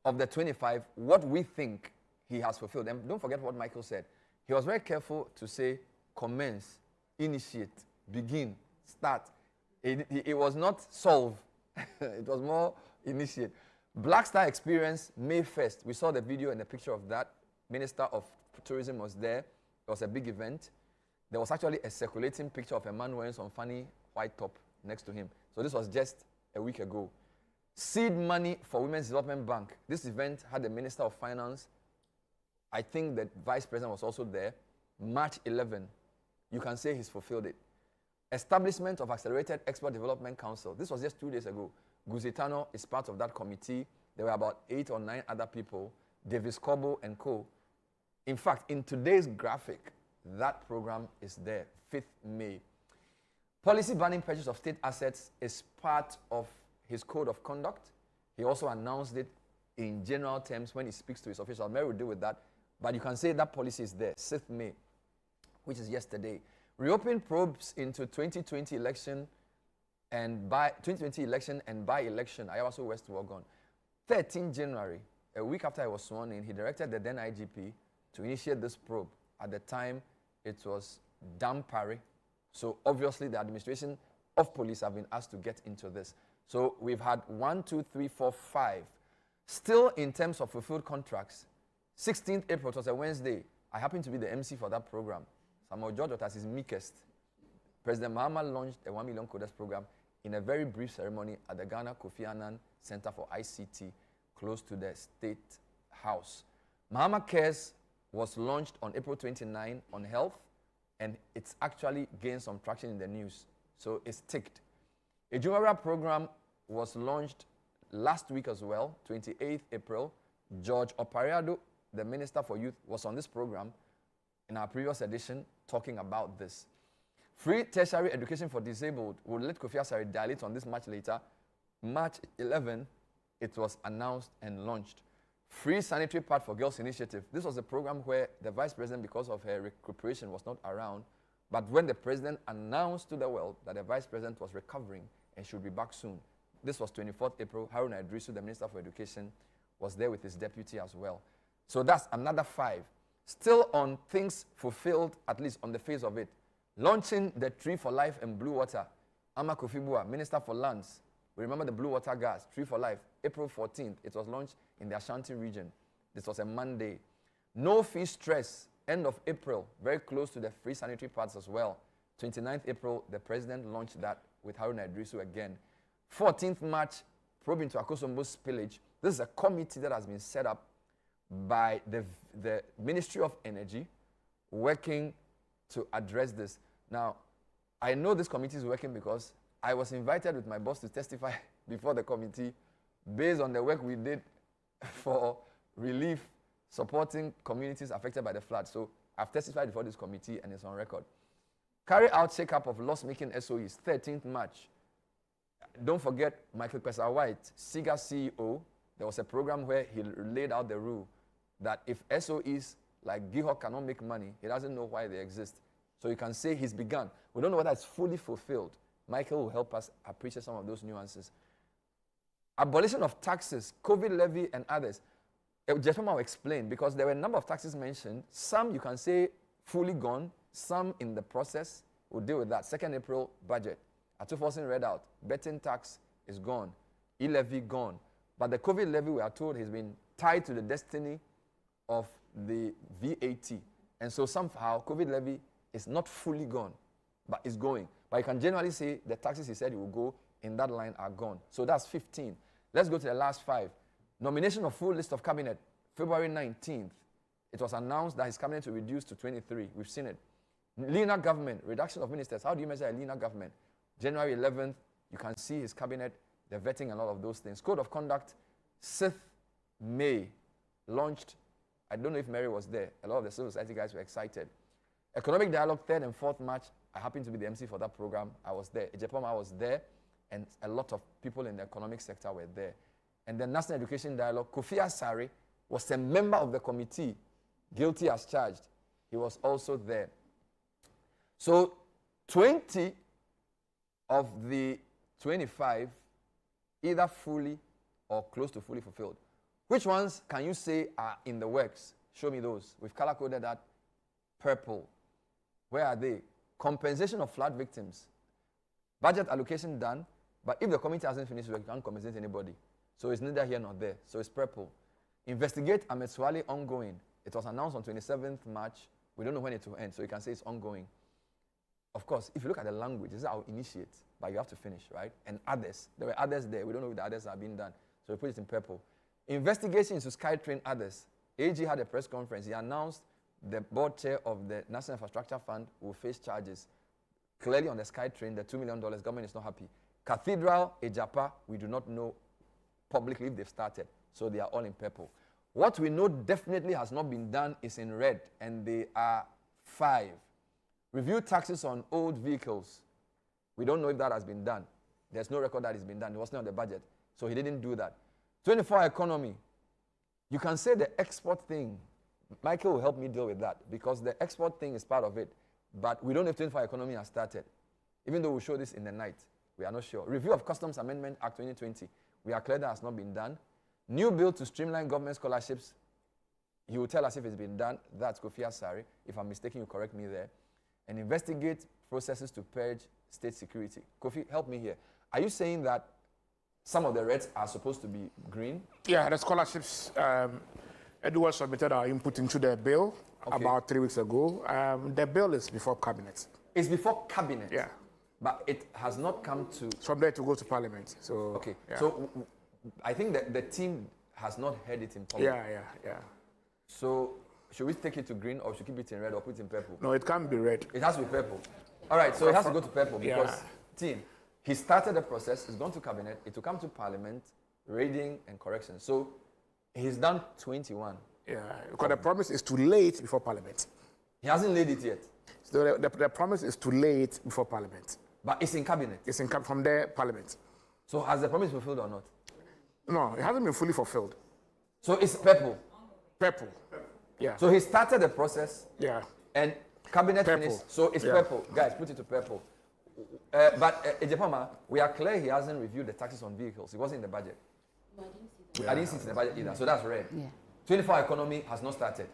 of the 25, what we think he has fulfilled. And don't forget what Michael said. He was very careful to say commence, initiate, begin, start. It was not solve. It was more initiate. Black Star Experience, May 1st. We saw the video and the picture of that. Minister of Tourism was there. It was a big event. There was actually a circulating picture of a man wearing some funny white top next to him. So this was just a week ago. Seed money for Women's Development Bank. This event had the Minister of Finance. I think the Vice President was also there. March 11. You can say he's fulfilled it. Establishment of Accelerated Export Development Council. This was just 2 days ago. Guzitano is part of that committee. There were about 8 or 9 other people, Davis Kobo and co. In fact, in today's graphic, that program is there, 5th May. Policy banning purchase of state assets is part of his code of conduct. He also announced it in general terms when he speaks to his officials. Mary will deal with that, but you can say that policy is there, 6th May, which is yesterday. Reopen probes into 2020 election and by-election, Ayawaso West Wagon. 13 January, a week after he was sworn in, he directed the then IGP to initiate this probe. At the time, it was Dampare. So obviously, the administration of police have been asked to get into this. So we've had 1, 2, 3, 4, 5. Still in terms of fulfilled contracts, 16th April, it was a Wednesday. I happened to be the MC for that program. Samuel George was his meekest. President Mahama launched a 1 million coders program in a very brief ceremony at the Ghana Kofi Annan Center for ICT, close to the State House. Mahama Cares was launched on April 29 on health, and it's actually gained some traction in the news, so it's ticked. A Jumara program was launched last week as well, 28th April. George Opariado, the Minister for Youth, was on this program in our previous edition talking about this. Free tertiary education for disabled. We'll let Kofi Asare dilate on this much later. March 11, it was announced and launched. Free sanitary pad for girls initiative. This was a program where the vice president, because of her recuperation, was not around. But when the president announced to the world that the vice president was recovering and should be back soon, this was 24th April. Haruna Idrisu, the Minister for Education, was there with his deputy as well. So that's another 5. Still on things fulfilled, at least on the face of it. Launching the Tree for Life and Blue Water. Ama Kofi Bua, Minister for Lands. We remember the Blue Water Gas, Tree for Life, April 14th. It was launched in the Ashanti region. This was a Monday. No fee stress, end of April, very close to the free sanitary pads as well. 29th April, the president launched that with Haruna Idrisu again. 14th March, probe into Akosombo spillage. This is a committee that has been set up by the Ministry of Energy, working to address this. Now, I know this committee is working because I was invited with my boss to testify before the committee based on the work we did for relief, supporting communities affected by the flood. So I've testified before this committee and it's on record. Carry out check-up of loss-making SOEs, 13th March. Don't forget Michael Pesa-White, SIGA CEO. There was a program where he laid out the rule that if SOEs like Gihok cannot make money, he doesn't know why they exist. So you can say he's begun. We don't know whether it's fully fulfilled. Michael will help us appreciate some of those nuances. Abolition of taxes, COVID levy and others. Just will explain, because there were a number of taxes mentioned. Some you can say fully gone, some in the process. We'll deal with that. 2nd April budget. Atufosin read out. Betting tax is gone. E-levy gone. But the COVID levy, we are told, has been tied to the destiny of the VAT. And so somehow, COVID levy is not fully gone, but it's going. But you can generally say the taxes he said he will go in that line are gone. So that's 15. Let's go to the last 5. Nomination of full list of cabinet, February 19th. It was announced that his cabinet will reduce to 23. We've seen it. Leaner government, reduction of ministers. How do you measure a leaner government? January 11th, you can see his cabinet, the vetting and all of those things. Code of conduct, 6th May, launched. I don't know if Mary was there. A lot of the civil society guys were excited. Economic dialogue, 3rd and 4th March. I happened to be the MC for that program. I was there. Ejepoma was there, and a lot of people in the economic sector were there. And the National Education Dialogue, Kofi Asare was a member of the committee, guilty as charged. He was also there. So 20 of the 25 either fully or close to fully fulfilled. Which ones can you say are in the works? Show me those. We've color-coded that purple. Where are they? Compensation of flood victims. Budget allocation done, but if the committee hasn't finished work, you can't compensate anybody. So it's neither here nor there. So it's purple. Investigate Ahmed Swale ongoing. It was announced on 27th March. We don't know when it will end, so you can say it's ongoing. Of course, if you look at the language, this is how initiate, but you have to finish, right? And others. There were others there. We don't know if the others are being done. So we put it in purple. Investigation into SkyTrain others. AG had a press conference. He announced the board chair of the National Infrastructure Fund will face charges. Clearly on the SkyTrain, the $2 million, government is not happy. Cathedral, Ejapa, we do not know publicly if they've started. So they are all in purple. What we know definitely has not been done is in red, and they are 5. Review taxes on old vehicles. We don't know if that has been done. There's no record that it's been done. It wasn't on the budget. So he didn't do that. 24 economy. You can say the export thing. Michael will help me deal with that because the export thing is part of it. But we don't know if 24 economy has started. Even though we'll show this in the night, we are not sure. Review of Customs Amendment Act 2020. We are clear that has not been done. New bill to streamline government scholarships. He will tell us if it's been done. That's Kofi Asare. If I'm mistaken, you correct me there. And investigate processes to purge state security. Kofi, help me here. Are you saying that some of the reds are supposed to be green? Yeah, the scholarships, Edward submitted our input into the bill about 3 weeks ago. The bill is before cabinet. It's before cabinet? Yeah. But it has not come to... From there to go to parliament. So, okay. Yeah. So I think that the team has not heard it in public. Yeah. So should we take it to green or should we keep it in red or put it in purple? No, it can't be red. It has to be purple. All right, so it has to go to purple because, team, he started the process, it's gone to cabinet, it will come to parliament, reading and correction. So he's done 21. Yeah, because the promise is to lay it before parliament. He hasn't laid it yet. So the promise is to lay it before parliament. But it's in cabinet? It's in from there, parliament. So has the promise fulfilled or not? No, it hasn't been fully fulfilled. So it's purple? Purple, yeah. So he started the process? Yeah. And cabinet purple. finished, so it's purple. Guys, put it to purple. But Ejepoma, we are clear he hasn't reviewed the taxes on vehicles. It wasn't in the budget. I didn't see it in the budget either, so that's red. Yeah. 24 economy has not started.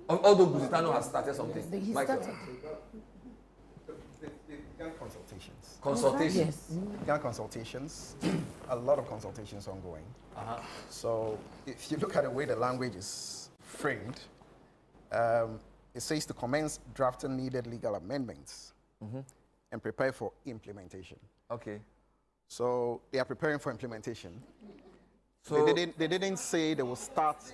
Although Guzitano has started something. He Michael. started. Consultations. Consultations? Yes. Young consultations. A lot of consultations ongoing. So if you look at the way the language is framed, it says to commence drafting needed legal amendments and prepare for implementation. Okay. So they are preparing for implementation. So they didn't say they will start.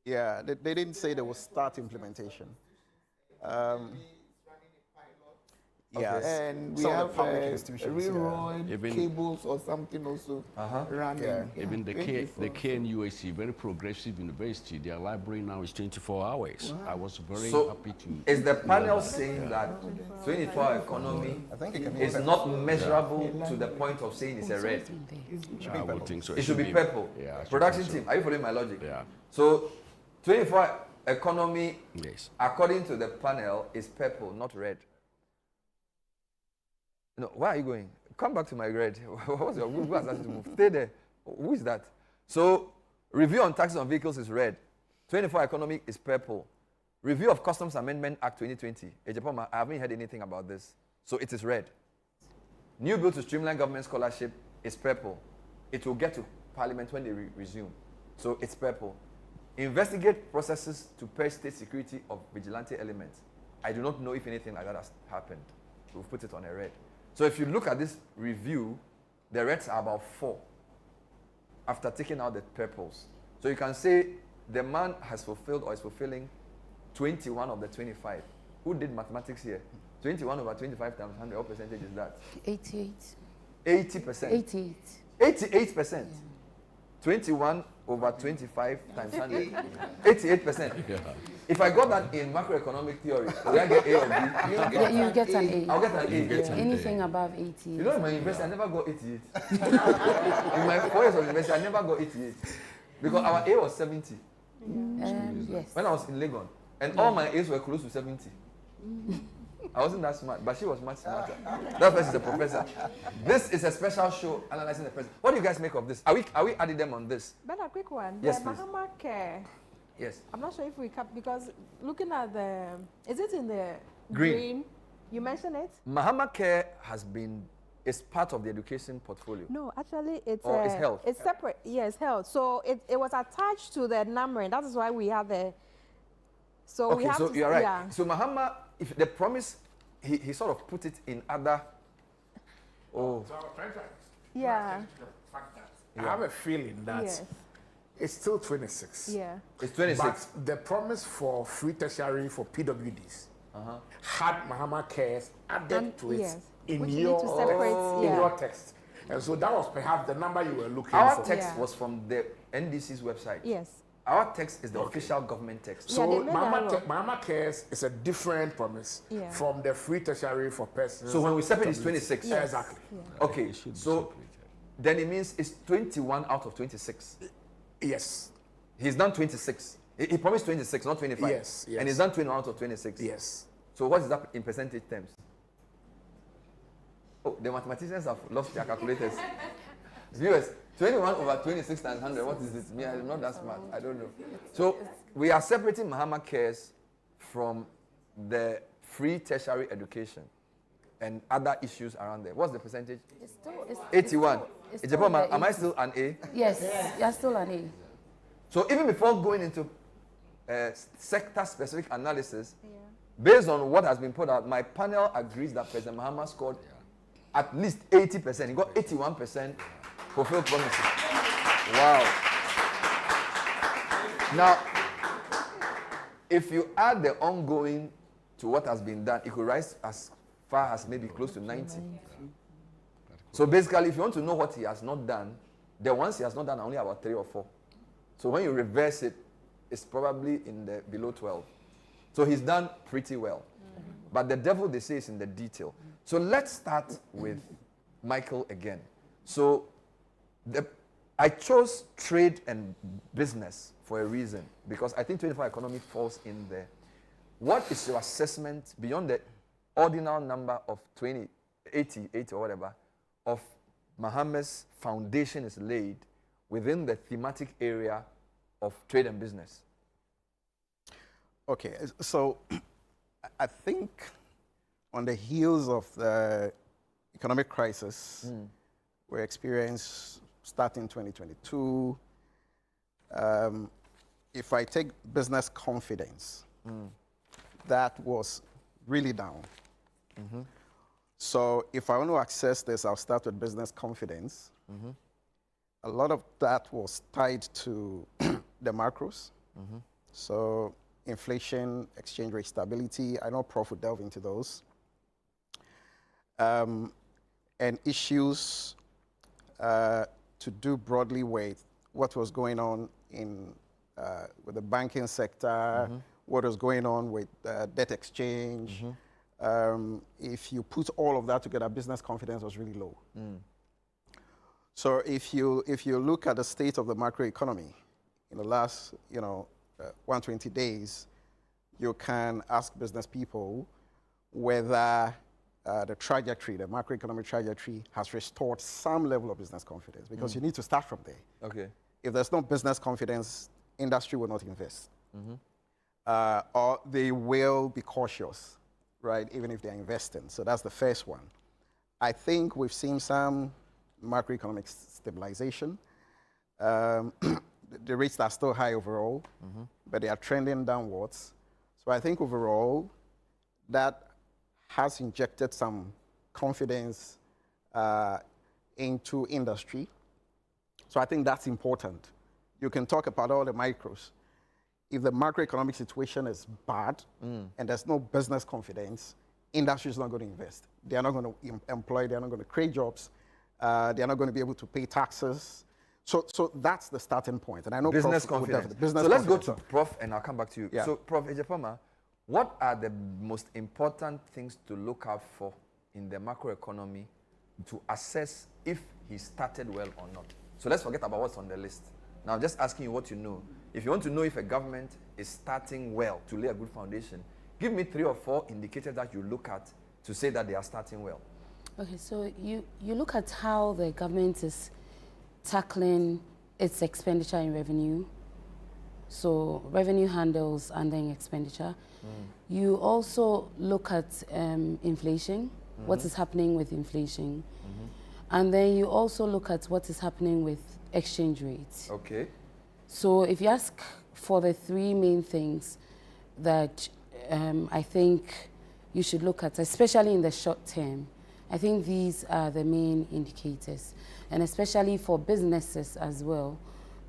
Yeah, they didn't say they will start implementation. Yes. And we Some of the have public institutions, railroad Even- cables or something also running. Yeah. Even the 24. KNUAC, very progressive university, their library now is 24 hours. I was very So, happy to. is the hear panel that. saying Yeah. that 24-hour economy I think it can be is purple. not measurable to the point of saying it's a red? I would think so. It should be purple. Yeah, I should Production think so. team, are you following my logic? Yeah. So 24 economy, Yes. according to the panel, is purple, not red. No, where are you going? Come back to my red. What's your who has asked you to move? Stay there. Who is that? So review on taxes on vehicles is red. 24 economy is purple. Review of Customs Amendment Act 2020. Ejapoma, I haven't heard anything about this. So it is red. New bill to streamline government scholarship is purple. It will get to Parliament when they resume. So it's purple. Investigate processes to purge state security of vigilante elements. I do not know if anything like that has happened. We've put it on a red. So if you look at this review, the reds are about 4 after taking out the purples. So you can say the man has fulfilled or is fulfilling 21 of the 25. Who did mathematics here? 21 over 25 times 100, what percentage is that? 88. 80%. 88. 88%. 21 over 25 times 100. 88%. Yeah. If I got that in macroeconomic theory, will I get A or B? Yeah, you get an A. I'll get an A. You get an Anything above 80. You know, in my university, I never got 88. In my 4 years of university, I never got 88. Because our A was 70. Yes. When I was in Legon. And all my A's were close to 70. I wasn't that smart, but she was much smarter. That's why she's a professor. This is a special show analyzing the president. What do you guys make of this? Are we adding them on this? But a quick one. Yes, the please. Mahama Care. Yes. I'm not sure if we cap because looking at the, is it in the Green. You mentioned it? Mahama Care is part of the education portfolio. No, actually it's Or it's health. It's separate. Yes, health. So it was attached to the numbering. That is why we have the. So we Okay, have so to, you're right. Yeah. So Mahama, if the promise, he sort of put it in other. Oh. So I was trying to Yeah. the fact that I have a feeling that Yes. it's still 26. Yeah. It's 26. But the promise for free tertiary for PWDs had Mahama Cares added And- to it yes. in Which you your need to separate, in yeah. your text. And so that was perhaps the number you were looking Our for. text was from the NDC's website. Yes. Our text is the official government text. So they made Mahama Cares is a different promise Yeah. from the free tertiary for persons. So when we separate, it's PWDs. 26. Yeah, exactly. Okay, so then it means it's 21 out of 26. Yes. He's done 26. He promised 26, not 25. Yes, yes. And he's done 21 out of 26. Yes. So what is that in percentage terms? Oh, the mathematicians have lost their calculators. Viewers, 21 over 26 times 100, what is this? Me, I'm not that smart. I don't know. So we are separating Mahama Cares from the free tertiary education and other issues around there. What's the percentage? It's still, 81. it's still Ejapoma, the am I 80. still an A? Yes, you're still an A. So even before going into sector-specific analysis, based on what has been put out, my panel agrees that President Mahama scored at least 80%. He got 81% fulfilled promises. Wow. Now, if you add the ongoing to what has been done, it could rise as far as maybe close to 90. So basically, if you want to know what he has not done, the ones he has not done are only about 3 or 4. So when you reverse it, it's probably in the below 12. So he's done pretty well. But the devil, they say, is in the detail. So let's start with Michael again. So I chose trade and business for a reason, because I think 24 economy falls in there. What is your assessment beyond the ordinal number of 80 or whatever, of Mahama's foundation is laid within the thematic area of trade and business? Okay, so I think on the heels of the economic crisis we experienced starting 2022, if I take business confidence, that was really down. So if I want to access this, I'll start with business confidence. A lot of that was tied to the macros. So inflation, exchange rate stability, I know Prof would delve into those. And issues to do broadly with what was going on in with the banking sector, what was going on with debt exchange. If you put all of that together, business confidence was really low. So if you look at the state of the macroeconomy in the last 120 days, you can ask business people whether the trajectory, the macroeconomic trajectory, has restored some level of business confidence, because you need to start from there. Okay. If there's no business confidence, industry will not invest. Or they will be cautious, right, even if they're investing. So that's the first one. I think we've seen some macroeconomic stabilization. The rates are still high overall, but they are trending downwards. So I think overall, that has injected some confidence into industry. So I think that's important. You can talk about all the micros. If the macroeconomic situation is bad and there's no business confidence, industry is not going to invest. They are not going to employ, they are not going to create jobs, they are not going to be able to pay taxes. So that's the starting point. And I know business Prof confidence. Business so let's confidence. go to Prof and I'll come back to you. Yeah. So Prof Ejapoma, what are the most important things to look out for in the macroeconomy to assess if he started well or not? So let's forget about what's on the list. Now I'm just asking you what you know. If you want to know if a government is starting well to lay a good foundation, give me 3 or 4 indicators that you look at to say that they are starting well. Okay, so you look at how the government is tackling its expenditure and revenue. So revenue handles and then expenditure. You also look at inflation, what is happening with inflation. And then you also look at what is happening with exchange rates. Okay. So if you ask for the 3 main things that I think you should look at, especially in the short term, I think these are the main indicators. And especially for businesses as well,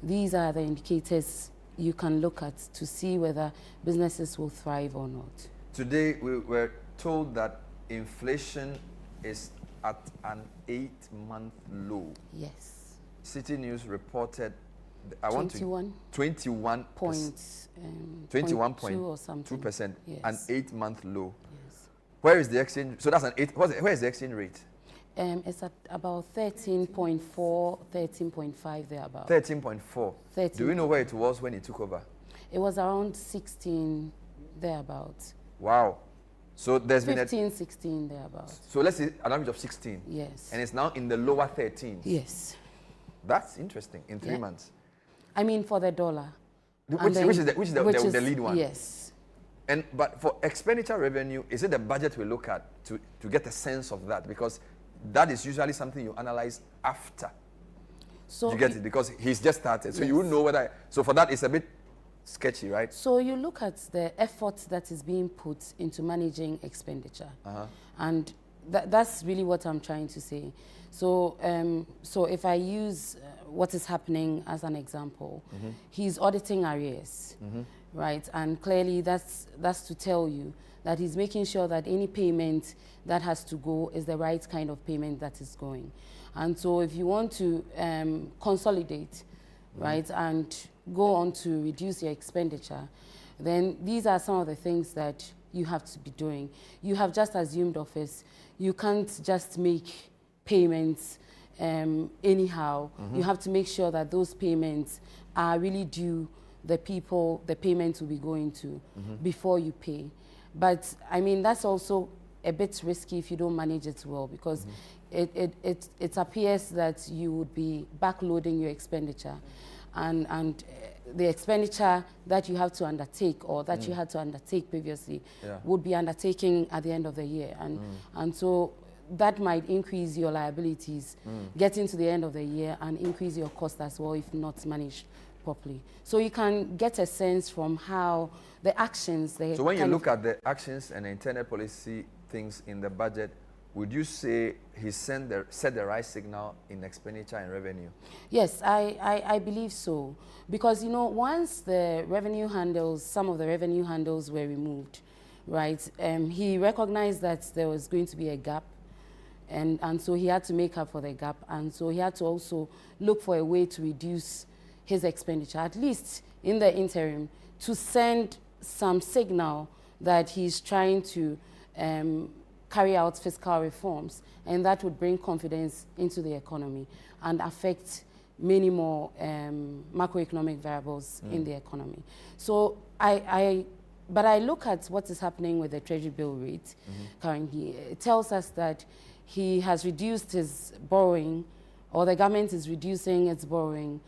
these are the indicators you can look at to see whether businesses will thrive or not. Today we were told that inflation is at an 8-month low. Yes. City News reported 21.2 or something. 2%, yes. an 8-month low. Yes. Where is the exchange? So that's an 8. Where is the exchange rate? It's at about 13.4, 13.5 thereabout. 13.4. Do we know where it was when he took over? It was around 16 thereabout. Wow. So there's 15, 16 thereabout. So let's say an average of 16. Yes. And it's now in the lower 13s. Yes. That's interesting in 3 months. I mean, for the dollar. Which is the lead one? Yes. But for expenditure revenue, is it the budget we look at to get a sense of that? Because that is usually something you analyze after. So you get it? Because he's just started. So you wouldn't know whether... So for that, it's a bit sketchy, right? So you look at the effort that is being put into managing expenditure. And that's really what I'm trying to say. So, so if I use what is happening as an example, he's auditing arrears, right? And clearly that's to tell you that he's making sure that any payment that has to go is the right kind of payment that is going. And so if you want to consolidate, right, and go on to reduce your expenditure, then these are some of the things that you have to be doing. You have just assumed office. You can't just make payments anyhow. You have to make sure that those payments are really due the people the payments will be going to before you pay. But I mean, that's also a bit risky if you don't manage it well, because it appears that you would be backloading your expenditure, and the expenditure that you have to undertake or that you had to undertake previously would be undertaking at the end of the year, and so that might increase your liabilities getting to the end of the year and increase your cost as well if not managed properly. So you can get a sense from how the actions... So when you look at the actions and the internal policy things in the budget, would you say he set the right signal in expenditure and revenue? Yes, I believe so. Because, you know, once the revenue handles, some of the revenue handles were removed, right, he recognized that there was going to be a gap. And so he had to make up for the gap. And so he had to also look for a way to reduce his expenditure, at least in the interim, to send some signal that he's trying to carry out fiscal reforms, and that would bring confidence into the economy and affect many more macroeconomic variables in the economy. So but I look at what is happening with the Treasury bill rate currently. It tells us that he has reduced his borrowing, or the government is reducing its borrowing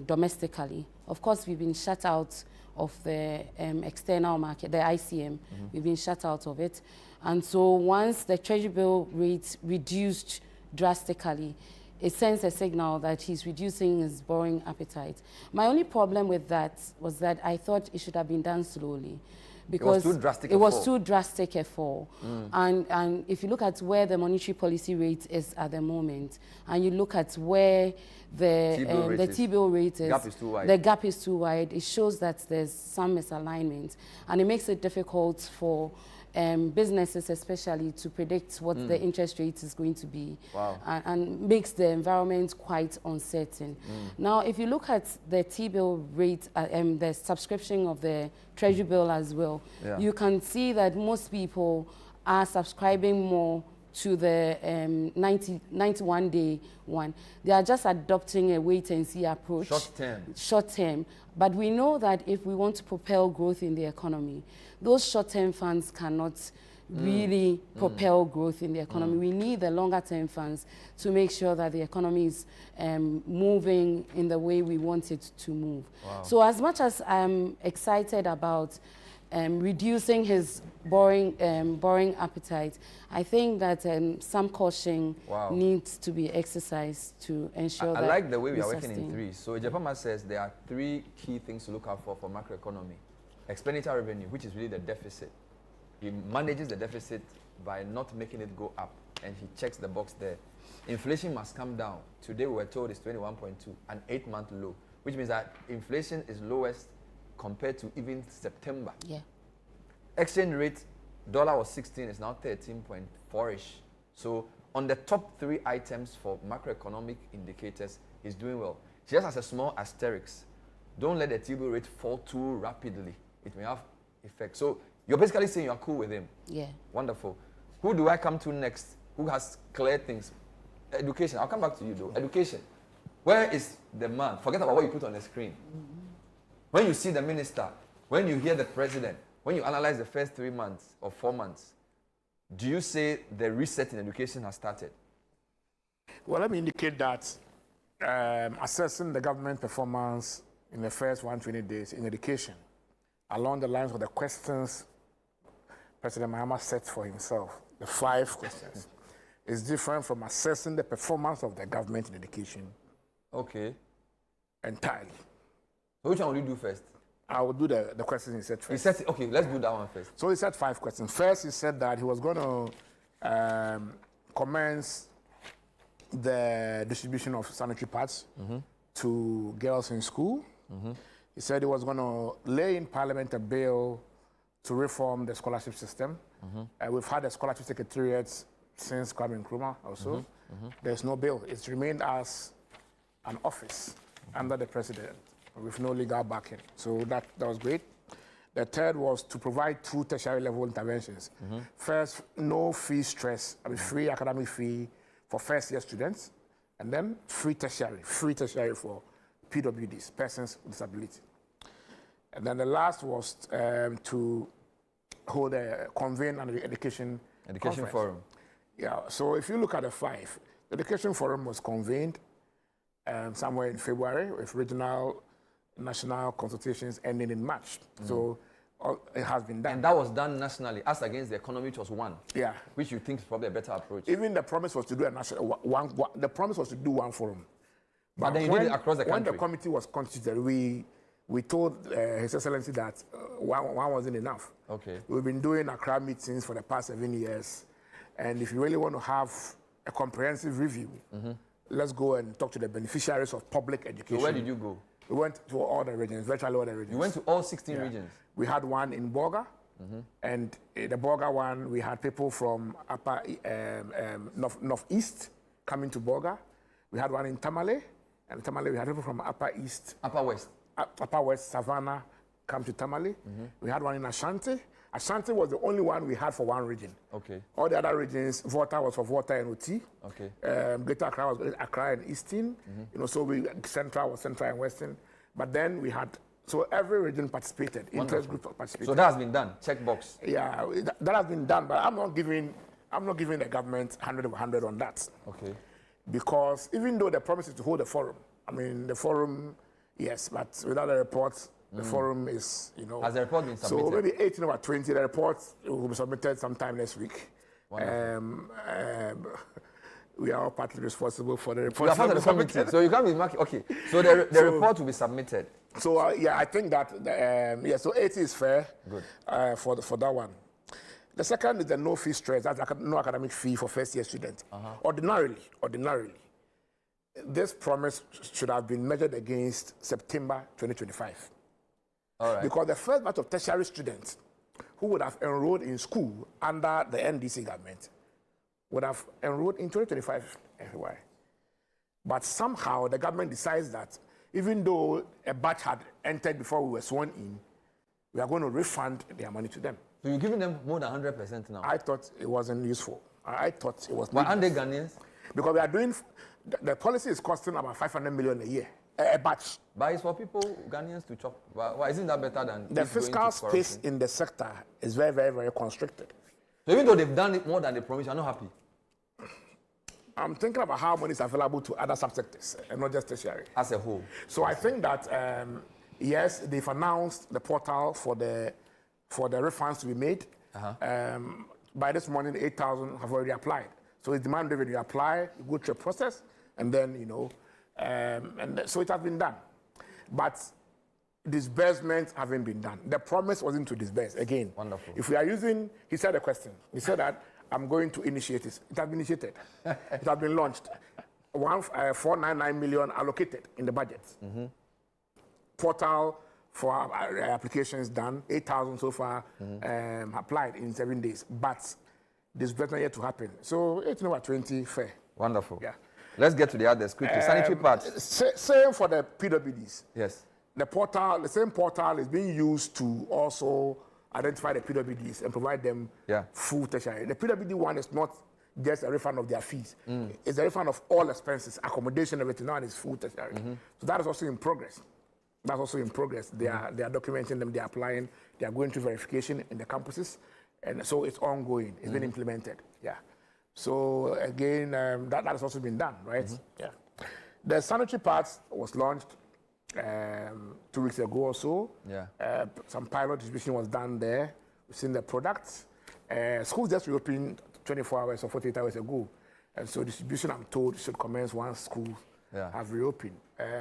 domestically. Of course, we've been shut out of the external market, the ICM. We've been shut out of it. And so once the Treasury bill rate reduced drastically, it sends a signal that he's reducing his borrowing appetite. My only problem with that was that I thought it should have been done slowly, because it was too drastic a fall. And if you look at where the monetary policy rate is at the moment, and you look at where the T-bill rate is, the gap is too wide. It shows that there's some misalignment, and it makes it difficult for businesses especially to predict what the interest rate is going to be, and makes the environment quite uncertain. Now, if you look at the T-bill rate, the subscription of the Treasury bill as well, you can see that most people are subscribing more to the 91-day one. They are just adopting a wait-and-see approach. Short term. But we know that if we want to propel growth in the economy, those short-term funds cannot really propel growth in the economy. We need the longer-term funds to make sure that the economy is moving in the way we want it to move. So as much as I'm excited about reducing his borrowing appetite, I think that some caution needs to be exercised to ensure that I like the way we are working in three. So Ejapama says there are three key things to look out for macroeconomy. Expenditure revenue, which is really the deficit. He manages the deficit by not making it go up, and he checks the box there. Inflation must come down. Today we were told it's 21.2, an 8-month low, which means that inflation is lowest compared to even September. Exchange rate, dollar was 16, is now 13.4-ish. So on the top 3 items for macroeconomic indicators, he's doing well. Just as a small asterisk, don't let the T-bill rate fall too rapidly. It may have effect. So you're basically saying you're cool with him. Wonderful. Who do I come to next? Who has clear things? Education. I'll come back to you though. Education. Where is the man? Forget about what you put on the screen. When you see the minister, when you hear the president, when you analyze the first 3 months or 4 months, do you say the reset in education has started? Well, let me indicate that assessing the government performance in the first 120 days in education, along the lines of the questions President Mahama set for himself, the 5 questions, is different from assessing the performance of the government in education. Entirely. So which one will you do first? I will do the questions he said first. He said, okay, let's do that one first. So he said 5 questions. First, he said that he was going to commence the distribution of sanitary pads to girls in school. He said he was going to lay in Parliament a bill to reform the scholarship system. We've had a scholarship secretariat since Kwame Nkrumah also. There's no bill. It's remained as an office under the president with no legal backing. So that was great. The third was to provide 2 tertiary level interventions. First, no fee stress, free academic fee for first-year students, and then free tertiary for PWDs, persons with disability. And then the last was to hold convene an education forum. So if you look at the 5, the education forum was convened somewhere in February with regional national consultations ending in March. So it has been done. And that was done nationally, as against the economy, which was 1. Which you think is probably a better approach. Even the promise was to do a national the promise was to do 1 forum. But then you did it across the country. When the committee was constituted, we told His Excellency that one wasn't enough. We've been doing Accra meetings for the past 7 years. And if you really want to have a comprehensive review, let's go and talk to the beneficiaries of public education. So where did you go? We went to all the regions, virtually all the regions. You went to all 16 regions? We had one in Borga, and the Borga one, we had people from upper northeast coming to Borga. We had one in Tamale, and Tamale we had people from upper east. Upper west? Upper west, Savannah, come to Tamale. We had one in Ashanti. Ashanti was the only one we had for one region. Okay. All the other regions, Volta was for Volta and OT. Okay. Greater Accra was Accra and Eastern. You know, so Central was Central and Western. But then we had, so every region participated. Interest group participated. So that has been done. Checkbox. Yeah, that has been done. But I'm not giving the government 100 on that. Okay. Because even though the promise is to hold a forum, I mean the forum, yes, but without a report, the forum is, you know. Has the report been submitted? So maybe 18 or 20, the report will be submitted sometime next week. We are all partly responsible for the report. You are part of the committee, so you can't be marking. Okay, so the report will be submitted. So yeah, I think that so 80 is fair. Good. For that one. The second is the no fee stress. That's no academic fee for first year students. Ordinarily, this promise should have been measured against September 2025. All right. Because the first batch of tertiary students who would have enrolled in school under the NDC government would have enrolled in 2025 FY. But somehow the government decides that even though a batch had entered before we were sworn in, we are going to refund their money to them. So you're giving them more than 100% now? I thought it wasn't useful. I thought it was. Why aren't they Ghanaians? Because we are doing, the policy is costing about 500 million a year, a batch. But it's for people, Ghanaians, to chop. Why isn't that better than the fiscal space in the sector is very, very, very constricted. So even though they've done it more than they promised, you're not happy? I'm thinking about how money is available to other subsectors and not just tertiary. As a whole. So I think that, yes, they've announced the portal for the refunds to be made. By this morning, 8,000 have already applied. So it's demand driven. You apply, you go through a process, and then, you know, so it has been done. But disbursements haven't been done. The promise wasn't to disburse. Again, wonderful. If we are using, he said a question. He said that I'm going to initiate this. It has been initiated. It has been launched. 499 million allocated in the budget. Portal for applications done. 8,000 so far applied in 7 days. But disbursement yet to happen. So 18 over 20 fair. Wonderful. Yeah. Let's get to the others quickly. Sanitary parts. Same for the PWDs. Yes. The same portal is being used to also identify the PWDs and provide them full tertiary. The PWD one is not just a refund of their fees. It's a refund of all expenses, accommodation, everything. Now it's full tertiary. So that is also in progress. That's also in progress. They are documenting them, they are applying, they are going through verification in the campuses. And so it's ongoing. It's been implemented. Yeah. So again, that has also been done, right? Yeah. The sanitary parts was launched 2 weeks ago or so. Yeah. Some pilot distribution was done there. We've seen the products. Schools just reopened 24 hours or 48 hours ago. And so distribution, I'm told, should commence once schools have reopened.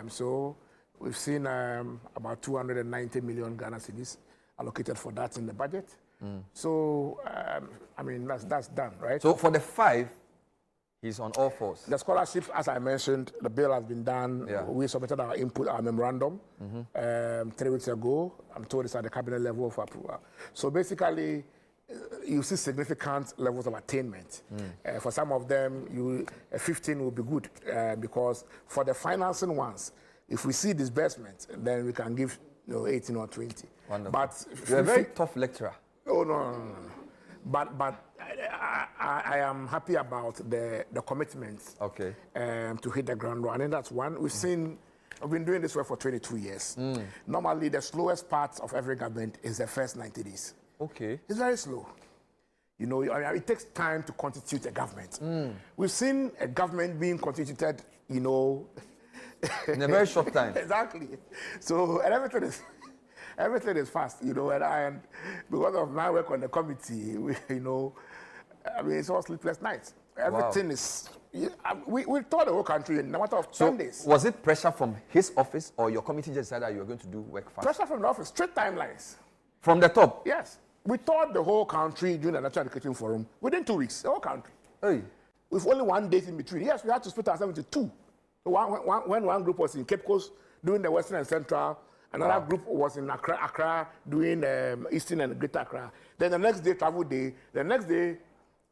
So we've seen about 290 million Ghana cedis allocated for that in the budget. So, I mean, that's done, right? So for the 5, he's on all fours. The scholarships, as I mentioned, the bill has been done. Yeah. We submitted our input, our memorandum 3 weeks ago. I'm told it's at the cabinet level for approval. So basically, you see significant levels of attainment. For some of them, 15 will be good because for the financing ones, if we see disbursement, then we can give 18 or 20. Wonderful. But you're a very tough lecturer. Oh, no. But I am happy about the commitments to hit the ground running. That's one. We've been doing this work for 22 years. Normally, the slowest part of every government is the first 90 days. Okay. It's very slow. You know, it takes time to constitute a government. We've seen a government being constituted, you know, in a very short time. Exactly. So, and everything is fast, you know, and because of my work on the committee, it's all sleepless nights. Everything is, we taught the whole country in a matter of 10 days. Was it pressure from his office or your committee just decided you were going to do work fast? Pressure from the office, straight timelines. From the top? Yes. we taught the whole country during the National Education Forum within 2 weeks, the whole country. Hey. With only 1 day in between. Yes, we had to split ourselves into two. When one group was in Cape Coast doing the Western and Central, another group was in Accra doing Eastern and Greater Accra. Then the next day, travel day. The next day,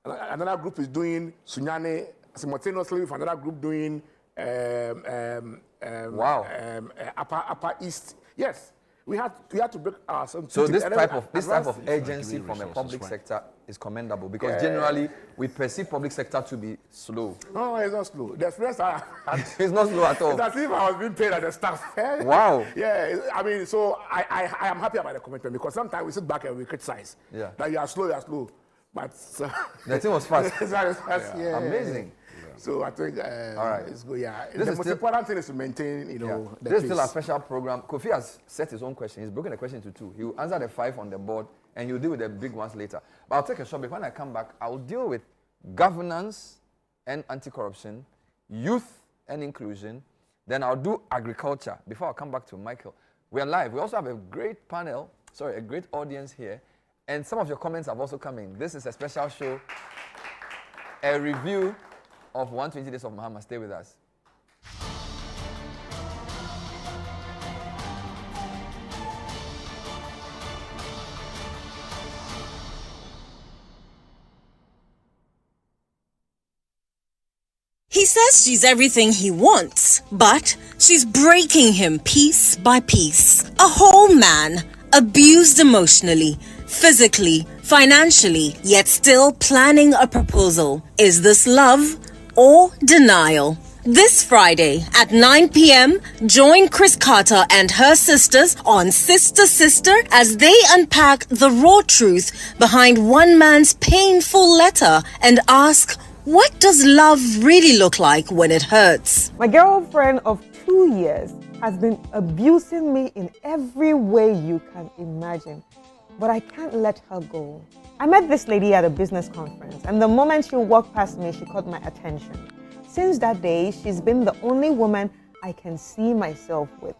another group is doing Sunyane simultaneously with another group doing Upper East. Yes, we had to break ourselves. So this type of urgency from the public sector is commendable because generally we perceive public sector to be slow. No, it's not slow. The experience I had, it's not slow at all. It's as if I was being paid as a staff. Wow. Yeah, I mean, so I am happy about the commitment because sometimes we sit back and we criticize that you are slow. But the thing was fast. Yeah. Amazing. So I think all right. it's good. Yeah, the most important thing is to maintain, the this pace. is still a special program. Kofi has set his own question. He's broken the question into two. He will answer the 5 on the board, and you'll deal with the big ones later. But I'll take a short break. When I come back, I'll deal with governance and anti-corruption, youth and inclusion. Then I'll do agriculture before I come back to Michael. We're live. We also have a great panel, a great audience here. And some of your comments have also come in. This is a special show, a review of 120 Days of Mahama. Stay with us. He says she's everything he wants, but she's breaking him piece by piece. A whole man, abused emotionally, physically, financially, yet still planning a proposal. Is this love or denial? This Friday at 9 p.m., join Chris Carter and her sisters on Sister Sister as they unpack the raw truth behind one man's painful letter and ask, what does love really look like when it hurts? My girlfriend of 2 years has been abusing me in every way you can imagine, but I can't let her go. I met this lady at a business conference, and the moment she walked past me, she caught my attention. Since that day, she's been the only woman I can see myself with.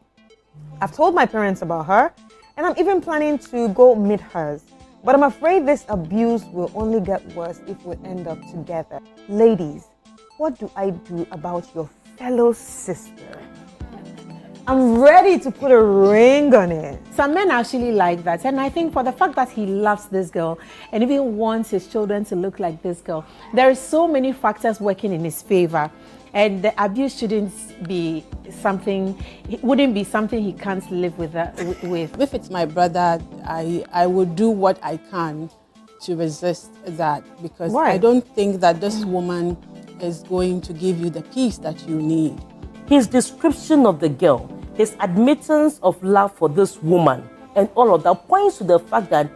I've told my parents about her, and I'm even planning to go meet hers. But I'm afraid this abuse will only get worse if we end up together. Ladies, what do I do about your fellow sister? I'm ready to put a ring on it. Some men actually like that. And I think for the fact that he loves this girl and even wants his children to look like this girl, there are so many factors working in his favor. And the abuse shouldn't be something, it wouldn't be something he can't live with. If it's my brother, I would do what I can to resist that because I don't think that this woman is going to give you the peace that you need. His description of the girl, his admittance of love for this woman, and all of that points to the fact that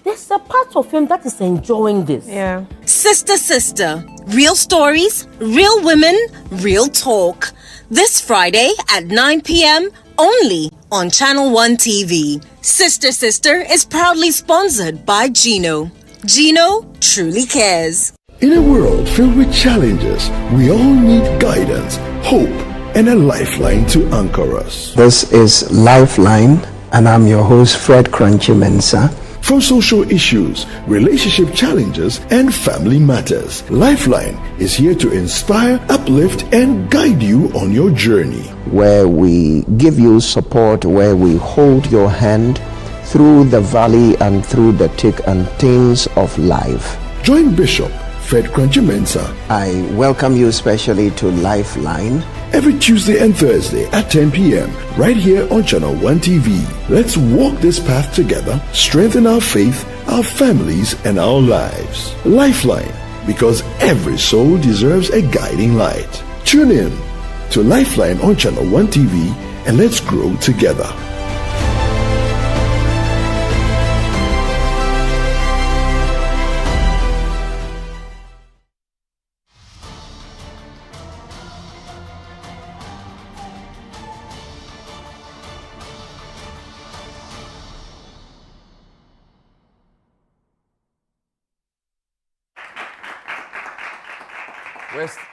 there's a part of him that is enjoying this. Yeah. Sister Sister, real stories, real women, real talk. This Friday at 9 p.m. only on Channel 1 TV. Sister Sister is proudly sponsored by Gino. Gino truly cares. In a world filled with challenges, we all need guidance, hope, and a lifeline to anchor us. This is Lifeline, and I'm your host, Fred Crunchy Mensa. For social issues, relationship challenges, and family matters, Lifeline is here to inspire, uplift, and guide you on your journey. Where we give you support, where we hold your hand through the valley and through the thick and thins of life. Join Bishop Fred Crunchy Mensa. I welcome you especially to Lifeline. Every Tuesday and Thursday at 10 p.m. right here on Channel 1 TV. Let's walk this path together, strengthen our faith, our families, and our lives. Lifeline, because every soul deserves a guiding light. Tune in to Lifeline on Channel 1 TV and let's grow together.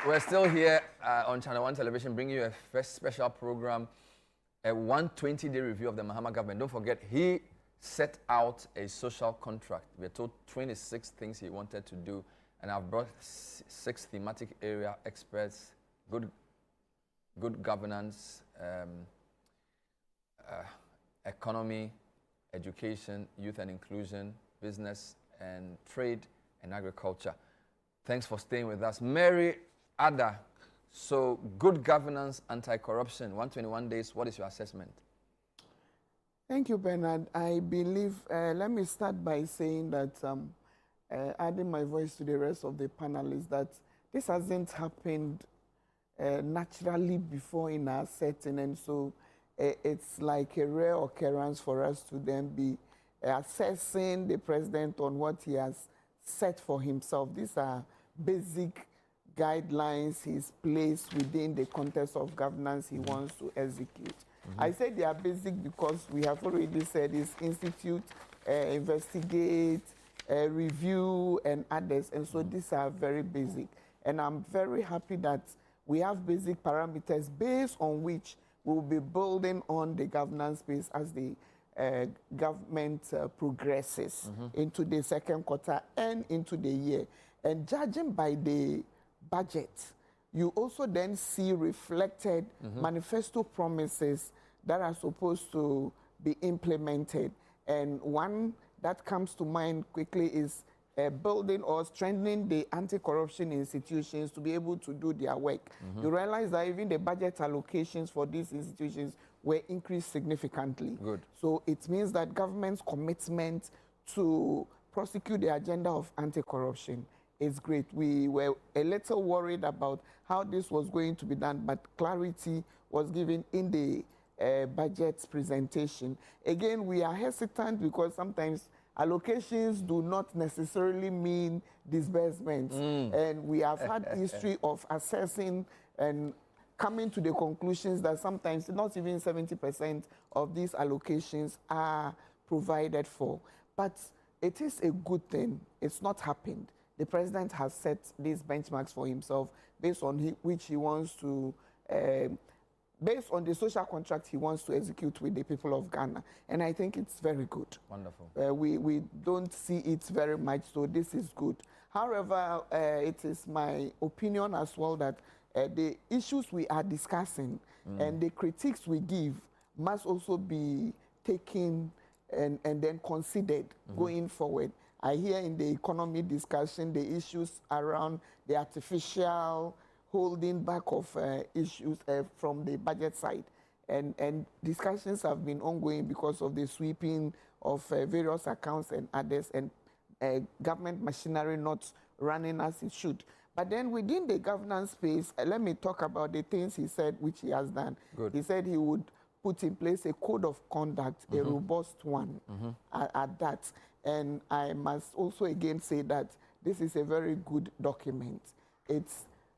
We're still here on Channel 1 Television, bringing you a first special program, a 120-day review of the Mahama government. Don't forget, he set out a social contract. We're told 26 things he wanted to do, and I've brought 6 thematic area experts: good governance, economy, education, youth and inclusion, business and trade, and agriculture. Thanks for staying with us. Mary Ada, so good governance, anti-corruption, 121 days, what is your assessment? Thank you, Bernard. I believe, let me start by saying that, adding my voice to the rest of the panelists, that this hasn't happened naturally before in our setting, and so it's like a rare occurrence for us to then be assessing the president on what he has set for himself. These are basic guidelines he's placed within the context of governance he wants to execute. I say they are basic because we have already said it's institute, investigate, review, and others. And so these are very basic. And I'm very happy that we have basic parameters based on which we'll be building on the governance space as the government progresses into the second quarter and into the year. And judging by the budget, you also then see reflected manifesto promises that are supposed to be implemented. And one that comes to mind quickly is building or strengthening the anti-corruption institutions to be able to do their work. You realize that even the budget allocations for these institutions were increased significantly. Good. So it means that government's commitment to prosecute the agenda of anti-corruption is great. We were a little worried about how this was going to be done, but clarity was given in the budget presentation. Again, we are hesitant because sometimes allocations do not necessarily mean disbursements. And we have had history of assessing and coming to the conclusions that sometimes not even 70% of these allocations are provided for. But it is a good thing. It's not happened. The president has set these benchmarks for himself based on which he wants to, based on the social contract he wants to execute with the people of Ghana. And I think it's very good. Wonderful. We don't see it very much, so this is good. However, it is my opinion as well that the issues we are discussing and the critiques we give must also be taken and then considered going forward. I hear in the economy discussion the issues around the artificial holding back of issues from the budget side. And discussions have been ongoing because of the sweeping of various accounts and others, and government machinery not running as it should. But then within the governance space, let me talk about the things he said, which he has done. Good. He said he would put in place a code of conduct, a robust one at that. And I must also again say that this is a very good document. It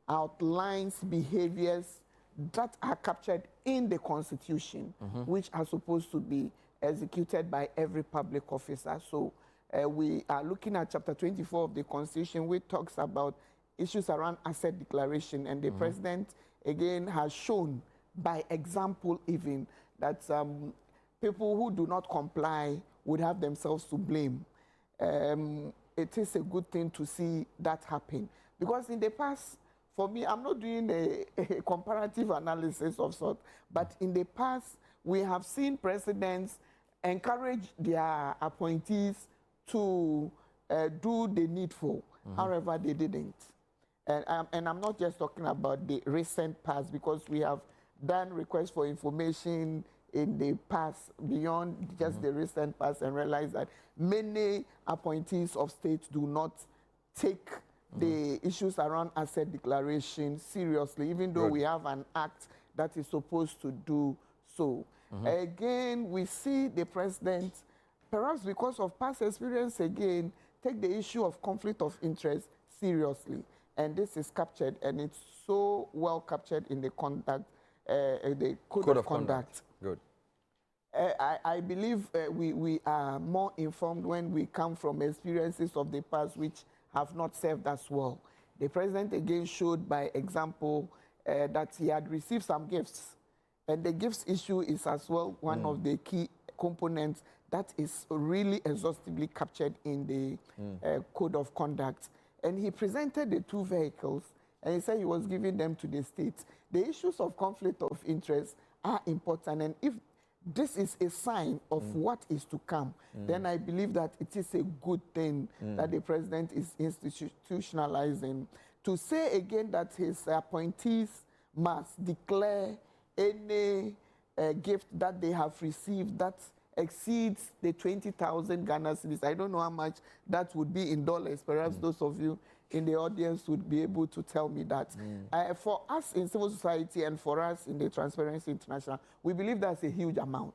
outlines behaviors that are captured in the Constitution, which are supposed to be executed by every public officer. So we are looking at chapter 24 of the Constitution, which talks about issues around asset declaration. And the president, again, has shown by example even that people who do not comply would have themselves to blame. It is a good thing to see that happen. Because in the past, for me, I'm not doing a comparative analysis of sort, but in the past, we have seen presidents encourage their appointees to do the needful. However, they didn't. And I'm not just talking about the recent past, because we have done requests for information in the past beyond just the recent past and realize that many appointees of states do not take the issues around asset declaration seriously, even though we have an act that is supposed to do so. Again, we see the president, perhaps because of past experience again, take the issue of conflict of interest seriously. And this is captured, and it's so well captured in the conduct, the code of conduct. Good. I believe we are more informed when we come from experiences of the past which have not served us well. The president again showed by example that he had received some gifts, and the gifts issue is as well one of the key component that is really exhaustively captured in the Code of Conduct. And he presented the 2 vehicles, and he said he was giving them to the states. The issues of conflict of interest are important, and if this is a sign of what is to come, then I believe that it is a good thing that the president is institutionalizing. To say again that his appointees must declare any gift that they have received that exceeds the 20,000 Ghana cedis. I don't know how much that would be in dollars. Perhaps those of you in the audience would be able to tell me that. For us in civil society and for us in the Transparency International, we believe that's a huge amount.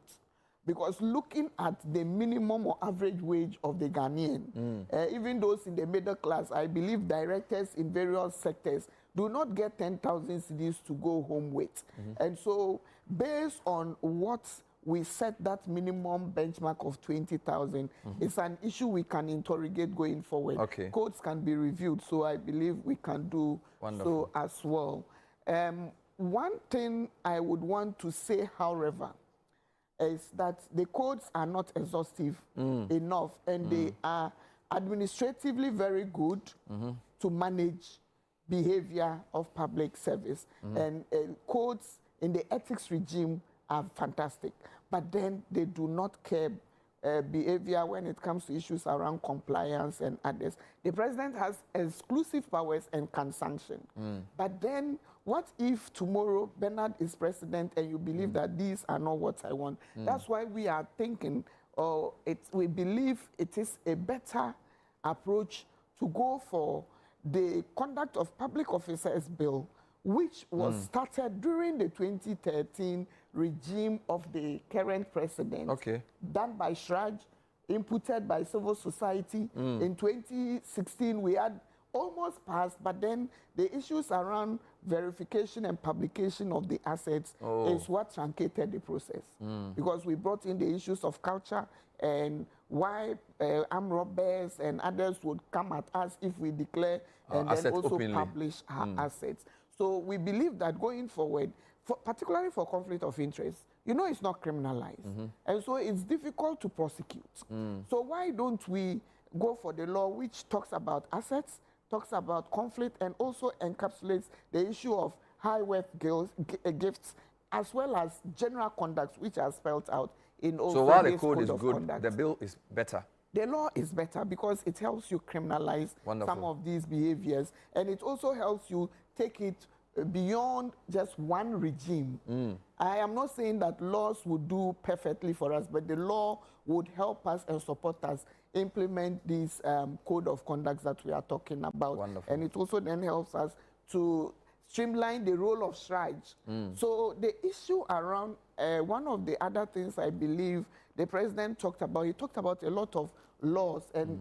Because looking at the minimum or average wage of the Ghanaian, even those in the middle class, I believe directors in various sectors do not get 10,000 cedis to go home with. And so based on what we set that minimum benchmark of 20,000, it's an issue we can interrogate going forward. Codes can be reviewed, so I believe we can do so as well. One thing I would want to say, however, is that the codes are not exhaustive enough, and they are administratively very good to manage behavior of public service. And codes in the ethics regime are fantastic, but then they do not curb behavior when it comes to issues around compliance and others. The president has exclusive powers and can sanction. But then what if tomorrow Bernard is president and you believe that these are not what I want? That's why we are thinking, we believe it is a better approach to go for the Conduct of Public Officers Bill, which was started during the 2013 regime of the current president, done by Shraj, inputted by civil society. In 2016, we had almost passed, but then the issues around verification and publication of the assets is what truncated the process. Because we brought in the issues of culture and why armed robbers and others would come at us if we declare and then also publish our assets. So we believe that going forward, particularly for conflict of interest, you know it's not criminalized. And so it's difficult to prosecute. So why don't we go for the law which talks about assets, talks about conflict, and also encapsulates the issue of high worth gifts, as well as general conduct, which are spelled out in also. So while the code is good, conduct. the bill is better. The law is better because it helps you criminalize some of these behaviors, and it also helps you take it beyond just one regime. I am not saying that laws would do perfectly for us, but the law would help us and support us implement this code of conduct that we are talking about. And it also then helps us to streamline the role of Shraj. So the issue around, one of the other things I believe the president talked about, he talked about a lot of laws, and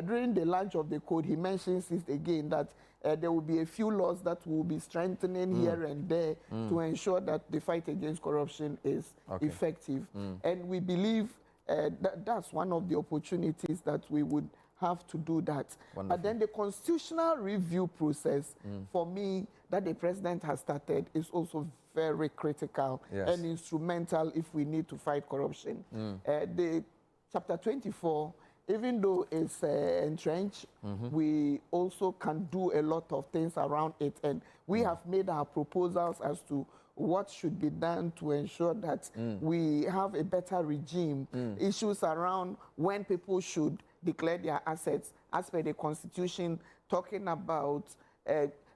during the launch of the code, he mentions it again, that there will be a few laws that will be strengthening here and there to ensure that the fight against corruption is effective. And we believe that that's one of the opportunities that we would have to do that. But then the constitutional review process, for me, that the president has started is also very critical and instrumental if we need to fight corruption. The chapter 24, even though it's entrenched, we also can do a lot of things around it. And we have made our proposals as to what should be done to ensure that we have a better regime. Issues around when people should declare their assets, as per the Constitution, talking about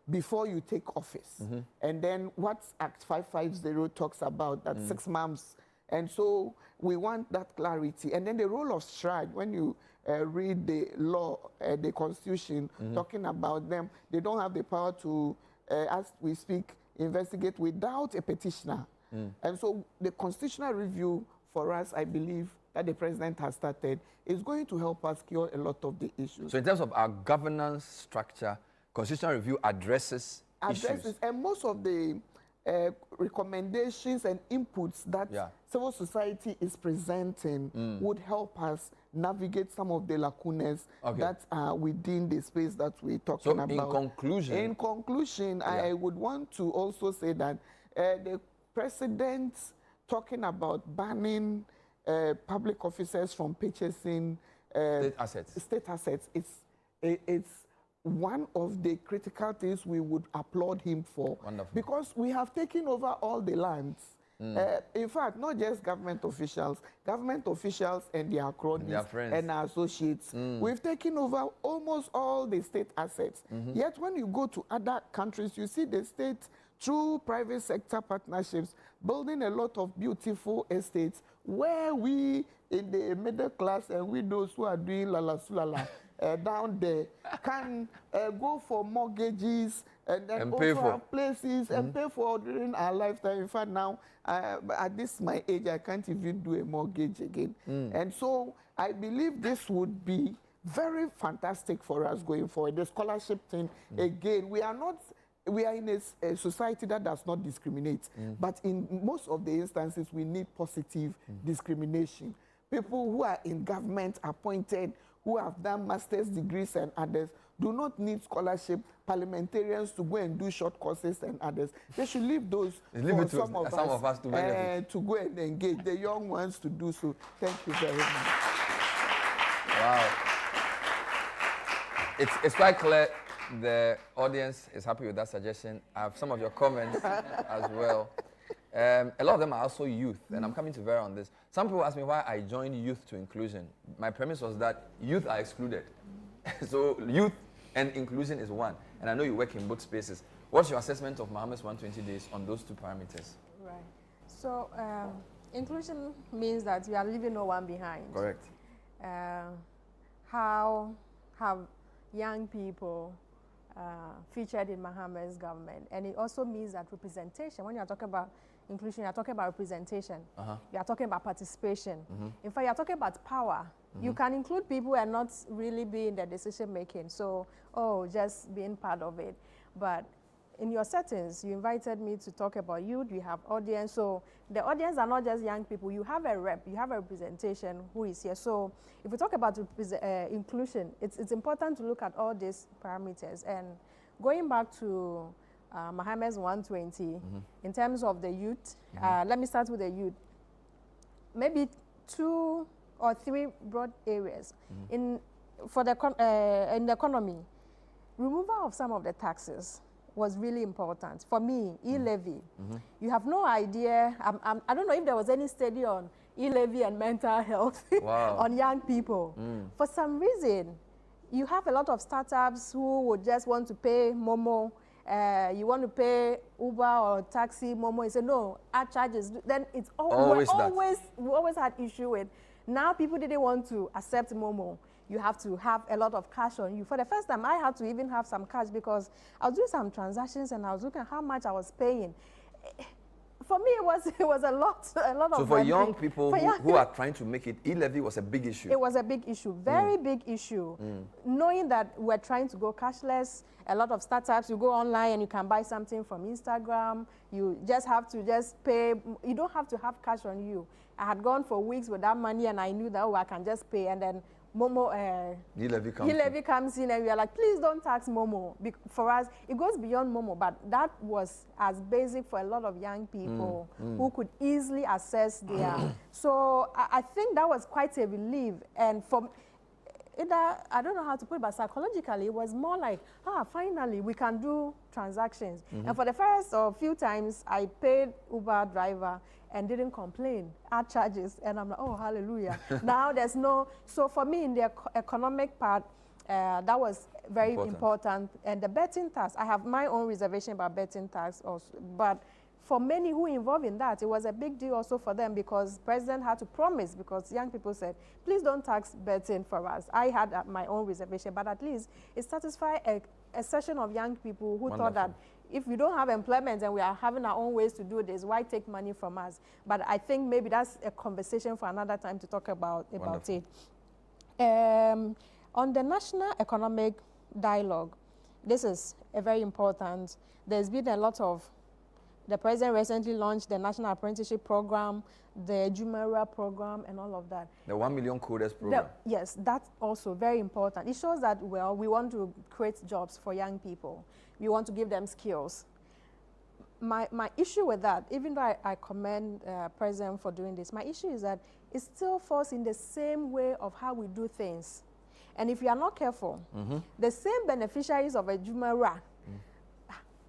before you take office. And then what Act 550 talks about, that 6 months. And so we want that clarity. And then the role of Shraj, when you read the law, the Constitution, talking about them, they don't have the power to, as we speak, investigate without a petitioner. And so the constitutional review for us, I believe, that the president has started, is going to help us cure a lot of the issues. So in terms of our governance structure, constitutional review addresses issues. And most of the recommendations and inputs that civil society is presenting would help us navigate some of the lacunas that are within the space that we're talking about. In conclusion, I would want to also say that the president talking about banning public officers from purchasing state assets. State assets. It's one of the critical things we would applaud him for. Wonderful. Because we have taken over all the lands. In fact, not just government officials and their cronies and our associates. We've taken over almost all the state assets. Yet when you go to other countries, you see the state, through private sector partnerships, building a lot of beautiful estates where we in the middle class and we those who are doing lala sulala down there can go for mortgages and then also have places and pay for during our lifetime. In fact, now at this my age, I can't even do a mortgage again. And so I believe this would be very fantastic for us going forward. The scholarship thing, again, we are in a society that does not discriminate. But in most of the instances, we need positive discrimination. People who are in government appointed, who have done master's degrees and others, do not need scholarship. Parliamentarians to go and do short courses and others. They should leave those for some of us to go and engage, the young ones to do so. Thank you very much. Wow. It's quite clear the audience is happy with that suggestion. I have some of your comments as well. A lot of them are also youth, and I'm coming to Vera on this. Some people ask me why I joined youth to inclusion. My premise was that youth are excluded. So youth and inclusion is one, and I know you work in both spaces. What's your assessment of Mahama's 120 days on those two parameters? Right. So inclusion means that you are leaving no one behind. Correct. How have young people featured in Mahama's government? And it also means that representation. When you are talking about inclusion, you are talking about representation. You are talking about participation. In fact, you are talking about power. You can include people and not really be in the decision making. So, just being part of it. But in your settings, you invited me to talk about youth. We have audience. So the audience are not just young people. You have a rep. You have a representation who is here. So if we talk about inclusion, it's important to look at all these parameters. And going back to Mahama's 120, in terms of the youth, let me start with the youth. Maybe 2 or 3 broad areas. In the economy, removal of some of the taxes was really important. For me, e-levy, you have no idea. I don't know if there was any study on e-levy and mental health on young people. For some reason, you have a lot of startups who would just want to pay Momo. You want to pay Uber or taxi, Momo. You say, no, our charges. Then it's we always had issue with. Now people didn't want to accept Momo. You have to have a lot of cash on you. For the first time, I had to even have some cash because I was doing some transactions and I was looking at how much I was paying. For me, it was a lot of. So for young people who are trying to make it, e-levy was a big issue. It was a big issue, very big issue. Knowing that we're trying to go cashless, a lot of startups, you go online and you can buy something from Instagram. You just have to pay. You don't have to have cash on you. I had gone for weeks with that money and I knew that, I can just pay. And then Momo, e-levy comes in and we are like, please don't tax Momo. For us, it goes beyond Momo, but that was as basic for a lot of young people who could easily access their. So I think that was quite a relief. And for I don't know how to put it, but psychologically, it was more like, finally, we can do transactions. And for the first few times, I paid Uber driver and didn't complain, add charges, and I'm like, oh, hallelujah. Now there's no, so for me in the economic part, that was very important. And the betting tax, I have my own reservation about betting tax also, but for many who involved in that, it was a big deal also for them because the president had to promise, because young people said, please don't tax betting for us. I had my own reservation, but at least it satisfied a session of young people who thought that if we don't have employment and we are having our own ways to do this, why take money from us? But I think maybe that's a conversation for another time to talk about it. On the national economic dialogue, this is a very important. There's been a lot of. The president recently launched the National Apprenticeship Program, the Jumera Program, and all of that. The 1 million coders program. Yes, that's also very important. It shows that, well, we want to create jobs for young people. We want to give them skills. My issue with that, even though I commend President for doing this, my issue is that it still falls in the same way of how we do things. And if you are not careful, the same beneficiaries of a Jumara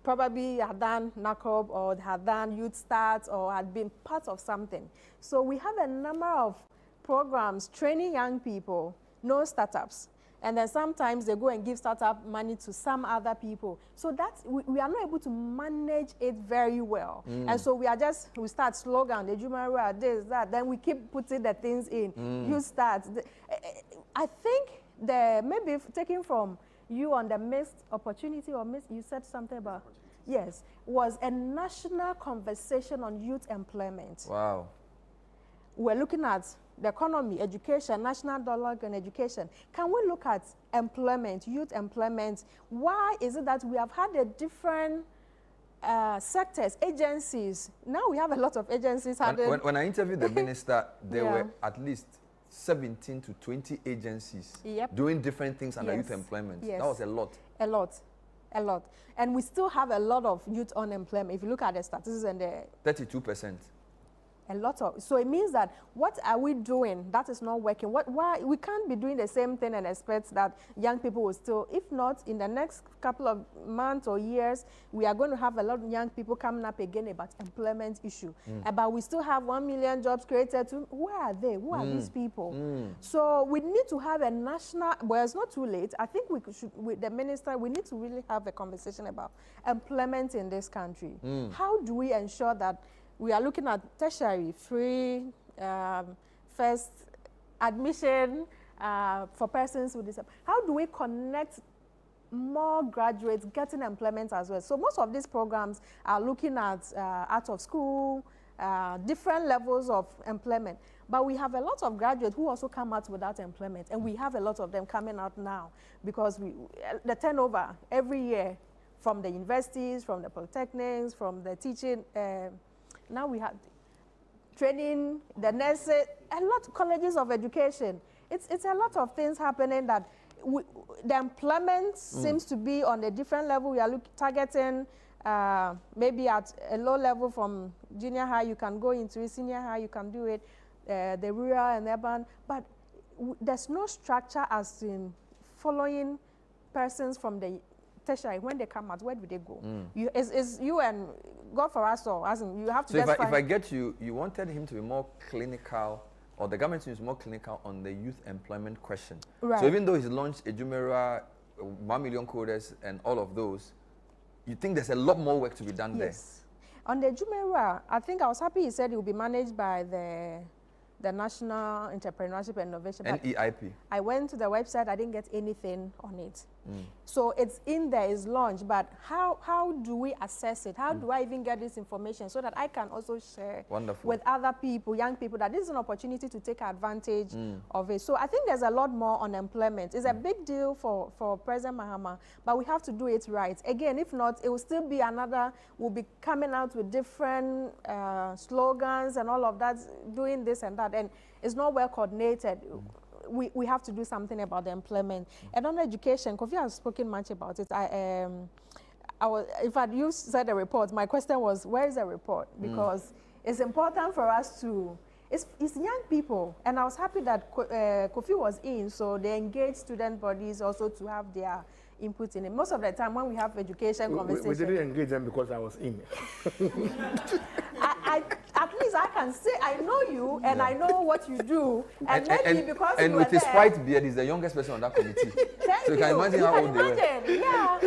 probably had done NACOB or had done Youth Start or had been part of something. So we have a number of programs training young people, no startups. And then sometimes they go and give startup money to some other people. So that's, we are not able to manage it very well. And so we start slogan, the Jumara, this, that, then we keep putting the things in. You start. I think maybe taking from you on the missed opportunity or you said something about, yes, was a national conversation on youth employment. Wow. We're looking at the economy, education, national dialogue and education. Can we look at employment, youth employment? Why is it that we have had a different sectors, agencies? Now we have a lot of agencies. When I interviewed the minister, there were at least 17 to 20 agencies doing different things under youth employment. That was a lot. A lot. A lot. And we still have a lot of youth unemployment. If you look at the statistics and the 32%. A lot of, so it means that what are we doing that is not working? Why we can't be doing the same thing and expect that young people will still, if not in the next couple of months or years, we are going to have a lot of young people coming up again about employment issue. But we still have 1 million jobs created. Where are they? Who are these people? So we need to have a national, well, it's not too late. I think we should, with the minister, we need to really have a conversation about employment in this country. How do we ensure that we are looking at tertiary, free, first admission for persons with disabilities? How do we connect more graduates getting employment as well? So most of these programs are looking at out of school, different levels of employment. But we have a lot of graduates who also come out without employment. And we have a lot of them coming out now because the turnover every year from the universities, from the polytechnics, from the teaching, now we have training, the nurses, a lot of colleges of education. It's a lot of things happening that the employment seems to be on a different level. We are targeting maybe at a low level from junior high, you can go into it, senior high, you can do it, the rural and urban. But there's no structure as in following persons from the tertiary. When they come out, where do they go? Is you and God for us all, as in you have to. So if I get you, you wanted him to be more clinical, or the government is more clinical on the youth employment question. Right. So even though he's launched a Jumera, 1 million coders and all of those, you think there's a lot more work to be done there? Yes. On the Jumera, I think I was happy he said it will be managed by the National Entrepreneurship and Innovation. NEIP. I went to the website, I didn't get anything on it. So it's in there, it's launched, but how do we assess it? How do I even get this information so that I can also share with other people, young people, that this is an opportunity to take advantage of it. So I think there's a lot more on employment. It's a big deal for President Mahama, but we have to do it right. Again, if not, it will still be we'll be coming out with different slogans and all of that, doing this and that, and it's not well coordinated. We have to do something about the employment. And on education, Kofi has spoken much about it. If you said a report, my question was, where is the report? Because it's important for us to, it's young people. And I was happy that Kofi was in, so they engage student bodies also to have their input in it. Most of the time when we have education conversations. We didn't engage them because I was in. At least I can say I know you and I know what you do. And maybe because and you with were his there, white beard, he's the youngest person on that committee. So you can imagine how old they were. Yeah.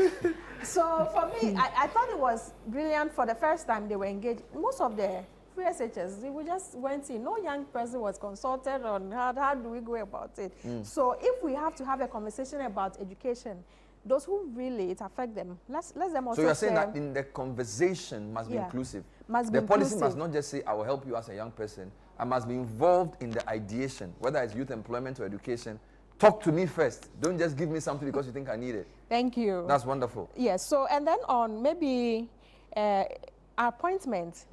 So for me, I thought it was brilliant. For the first time they were engaged. Most of the free SHS, we just went in. No young person was consulted on how do we go about it. So if we have to have a conversation about education, those who really it affect them, let them also. So you're saying that in the conversation must be inclusive. The policy must not just say, I will help you as a young person. I must be involved in the ideation, whether it's youth employment or education. Talk to me first. Don't just give me something because you think I need it. Thank you. That's wonderful. Yes. So, and then on maybe appointment,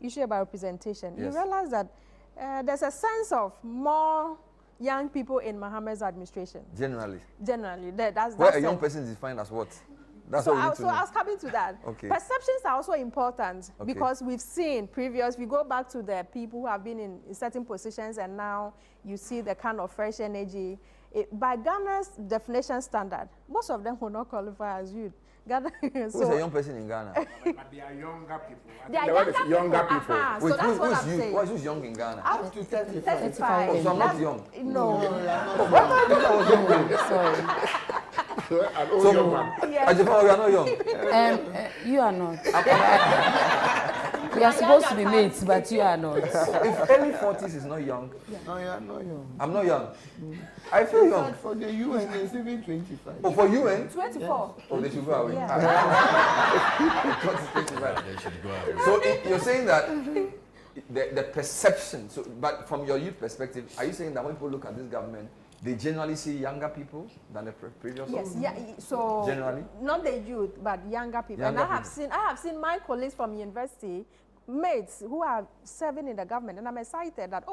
issue about representation, you realize that there's a sense of more young people in Mahama's administration. Generally. Generally. That's where a young person is defined as what? That's so what we need to know. I was coming to that. Okay. Perceptions are also important Okay. because we've seen previous, we go back to the people who have been in certain positions and now you see the kind of fresh energy. By Ghana's definition standard, most of them will not qualify as youth. Ghana, Who's a young person in Ghana? But they are younger people. They are younger people. So Wait, that's what I'm saying. Who's young in Ghana? Up to 35. Oh, so I'm not young. No. Sorry. An old young man. Yes. Ajifa, you are not young. You are not. We are supposed to be mates, but you are not. If early 40s is not young, No, you are not young. I'm not young. I feel young. For the UN, it's even 25. Oh, for UN? 24. Oh, they should go away. Yeah. They should go away. So you're saying that the perception, so, but from your youth perspective, are you saying that when people look at this government, they generally see younger people than the previous Yes, one? yeah. So generally, not the youth, but younger people. Younger and I have seen my colleagues from university, mates who are serving in the government, and I'm excited that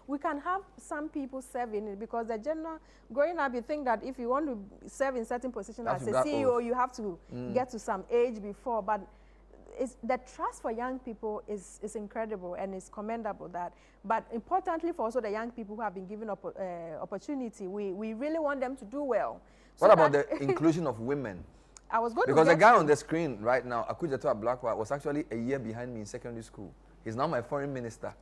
we can have some people serving it because the general growing up, you think that if you want to serve in certain positions as a CEO, you have to get to some age before, but the trust for young people is incredible and it's commendable. But importantly for also the young people who have been given opportunity, we really want them to do well. What about the inclusion of women? I was going because the guy on the screen right now, Akujeto Blackwell, was actually a year behind me in secondary school. He's now my foreign minister.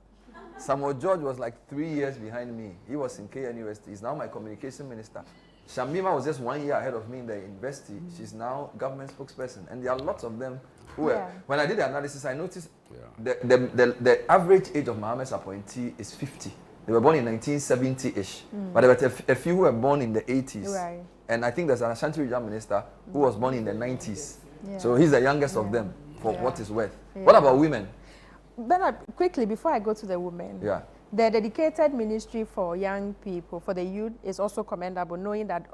Samuel George was like 3 years behind me. He was in KNUST. He's now my communication minister. Shamima was just 1 year ahead of me in the university. She's now government spokesperson. And there are lots of them who were. When I did the analysis, I noticed the average age of Mahama's appointee is 50. They were born in 1970-ish. But there were a few who were born in the 80s. Right. And I think there's an Ashanti regional minister who was born in the 90s. Yeah. So he's the youngest of them, for what it's worth. Yeah. What about women? Bernard, quickly, before I go to the women, the dedicated ministry for young people, for the youth, is also commendable, knowing that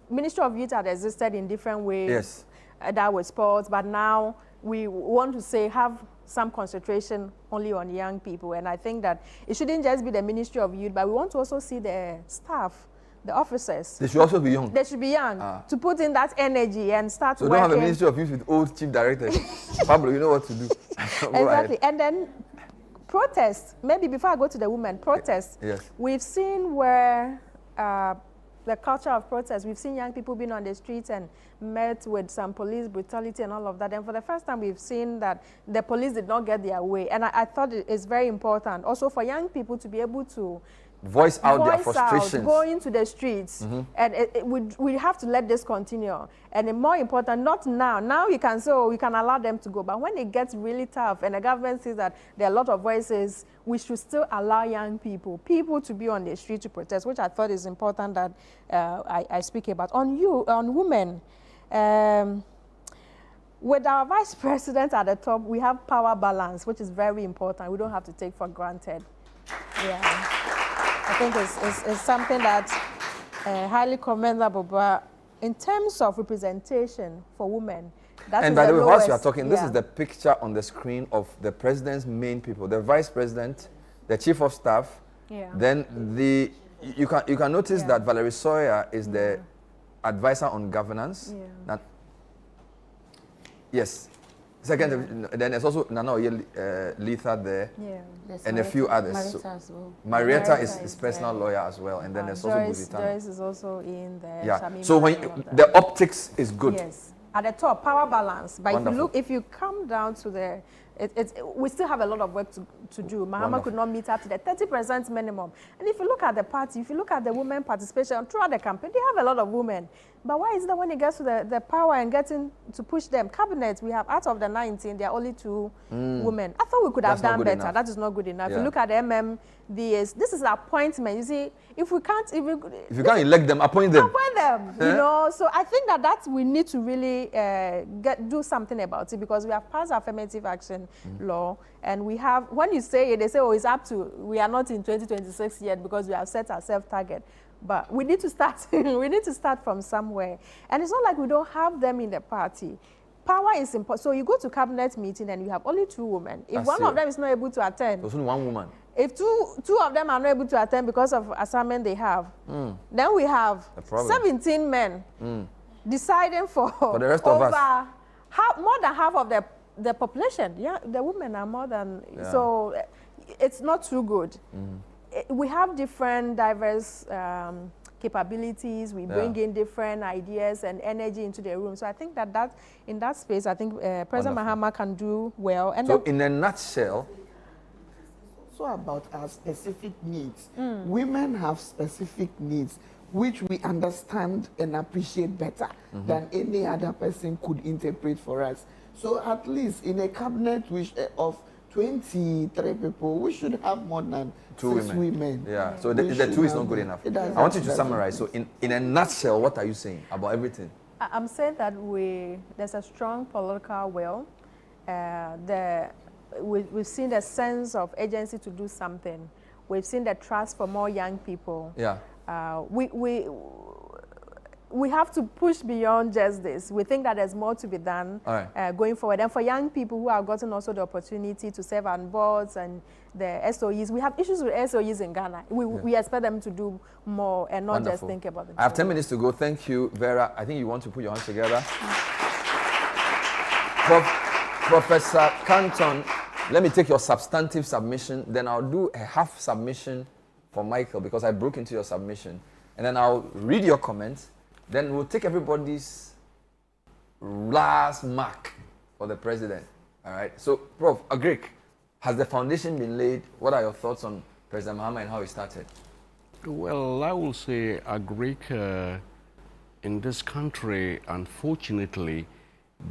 Ministry of Youth had existed in different ways. Yes. That was sports, but now we want to say have some concentration only on young people. And I think that it shouldn't just be the Ministry of Youth, but we want to also see the staff, the officers. They should also be young. They should be young to put in that energy and start working. So don't have a Ministry of Youth with old chief directors. Pablo, you know what to do. Exactly. And then protests. Maybe before I go to the women, protests. Yes. We've seen where the culture of protest, we've seen young people being on the streets and met with some police brutality and all of that. And for the first time, we've seen that the police did not get their way. And I thought it's very important also for young people to be able to voice out their frustrations. Go into the streets. And we have to let this continue. And more important, not now. Now you can say, we can allow them to go. But when it gets really tough and the government sees that there are a lot of voices, we should still allow young people to be on the street to protest, which I thought is important that I speak about. On women, with our vice president at the top, we have power balance, which is very important. We don't have to take for granted. Yeah. I think it's something that's highly commendable, but in terms of representation for women, that's and by the way, whilst you are talking, this is the picture on the screen of the president's main people: the vice president, the chief of staff. Then you can notice that Valerie Sawyer is the advisor on governance. Yes. Second, then there's also Nana Letha there, and a few others. Marietta as well. Marietta is personal lawyer as well, and then there's also Buzitana. Joyce is also in there. Yeah. Shamima, so when the optics is good. Yes. At the top, power balance. But Wonderful. if you come down to the, we still have a lot of work to do. Mahama could not meet up to the 30% minimum. And if you look at the party, if you look at the women participation throughout the campaign, they have a lot of women. But why is it that when it gets to the power and getting to push them, cabinet, we have out of the 19, there are only 2 women. I thought we could have done better. Enough. That is not good enough. If you look at the MMDAs, this is an appointment. You see, if you can't elect them, appoint them. Appoint them, you know. So I think that we need to really do something about it, because we have passed affirmative action law, and we have, when you say it, they say, oh, it's up to, we are not in 2026 yet because we have set ourselves target. But we need to start. We need to start from somewhere. And it's not like we don't have them in the party. Power is important. So you go to cabinet meeting and you have only 2 women. If one of them is not able to attend, there's only 1 woman. If two of them are not able to attend because of assignment they have, then we have 17 men. deciding for the rest of us. More than half of the population. Yeah, the women are more than, so it's not too good. We have different diverse capabilities. We bring in different ideas and energy into the room. So I think that in that space, I think President Mahama can do well. And so in a nutshell, also about our specific needs. Women have specific needs which we understand and appreciate better than any other person could interpret for us. So at least in a cabinet of 23 people, we should have more than 6 women. Yeah, so the 2 is not good enough. I want you to summarize. So in a nutshell, what are you saying about everything? I'm saying that there's a strong political will. We've seen the sense of agency to do something. We've seen the trust for more young people. Yeah. We have to push beyond just this. We think that there's more to be done going forward. And for young people who have gotten also the opportunity to serve on boards and the SOEs, we have issues with SOEs in Ghana. We expect them to do more and not just think about it. I have 10 minutes to go. Thank you, Vera. I think you want to put your hands together. Professor Canton, let me take your substantive submission, then I'll do a half submission for Michael because I broke into your submission. And then I'll read your comments. Then we'll take everybody's last mark for the president. All right. So, Prof. Agric, has the foundation been laid? What are your thoughts on President Mahama and how he started? Well, I will say Agric in this country, unfortunately,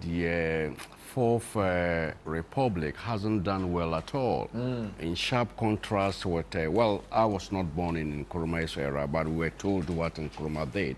the Fourth Republic hasn't done well at all. In sharp contrast with, well, I was not born in Nkrumah's era, but we were told what Nkrumah did,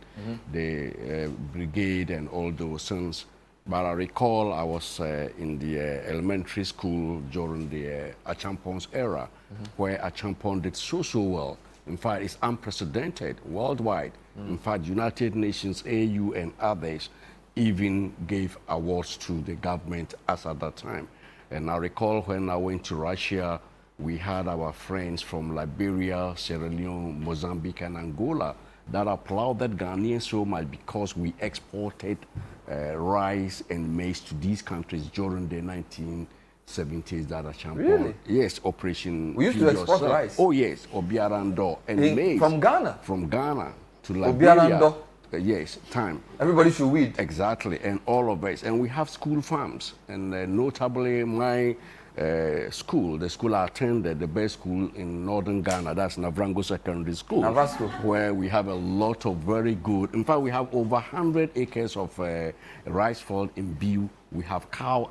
the brigade and all those things. But I recall I was in the elementary school during the Achampon's era, where Achampon did so well. In fact, it's unprecedented worldwide. In fact, United Nations, AU, and others even gave awards to the government as at that time. And I recall when I went to Russia, we had our friends from Liberia, Sierra Leone, Mozambique, and Angola that applauded Ghanaians so much because we exported rice and maize to these countries during the 1970s that are champion. Really? Yes, Operation. We used to export rice. Oh yes, Obiarando and maize. From Ghana? From Ghana to Liberia. Obiarando. Yes, time. Everybody should weed. Exactly, and all of us. And we have school farms. And notably, my school, the school I attended, the best school in northern Ghana, that's Navrango Secondary School. Navasco. Where we have a lot of very good, in fact, we have over 100 acres of rice field in view. We have cattle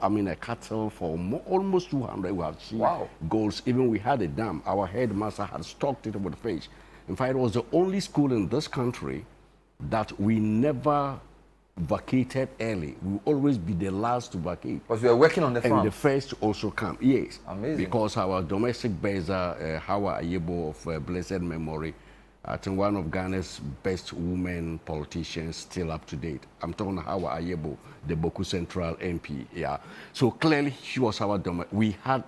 for almost 200. We have sheep, goats. Even we had a dam. Our headmaster had stocked it with fish. In fact, it was the only school in this country that we never vacated early. We will always be the last to vacate. Because we are working on the farm. And the first to also come. Yes. Amazing. Because our domestic baser, Hawa Ayebo of blessed memory, I think one of Ghana's best women politicians still up to date. I'm talking Hawa Ayebo, the Boku Central MP. Yeah. So clearly she was our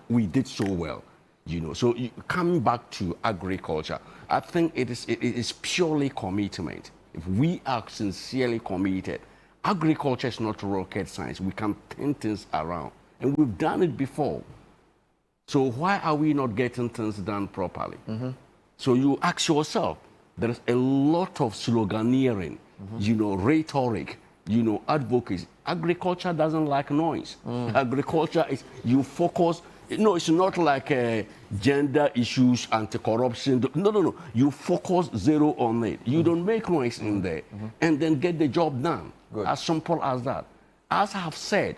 we did so well. You know, so coming back to agriculture, I think it is purely commitment. If we are sincerely committed, agriculture is not rocket science. We can turn things around. And we've done it before. So why are we not getting things done properly? So you ask yourself, there is a lot of sloganeering, you know, rhetoric, you know, advocacy. Agriculture doesn't like noise. Agriculture is, you focus. No, it's not like gender issues, anti-corruption. No. You focus zero on it. You don't make noise in there and then get the job done. Good. As simple as that. As I have said,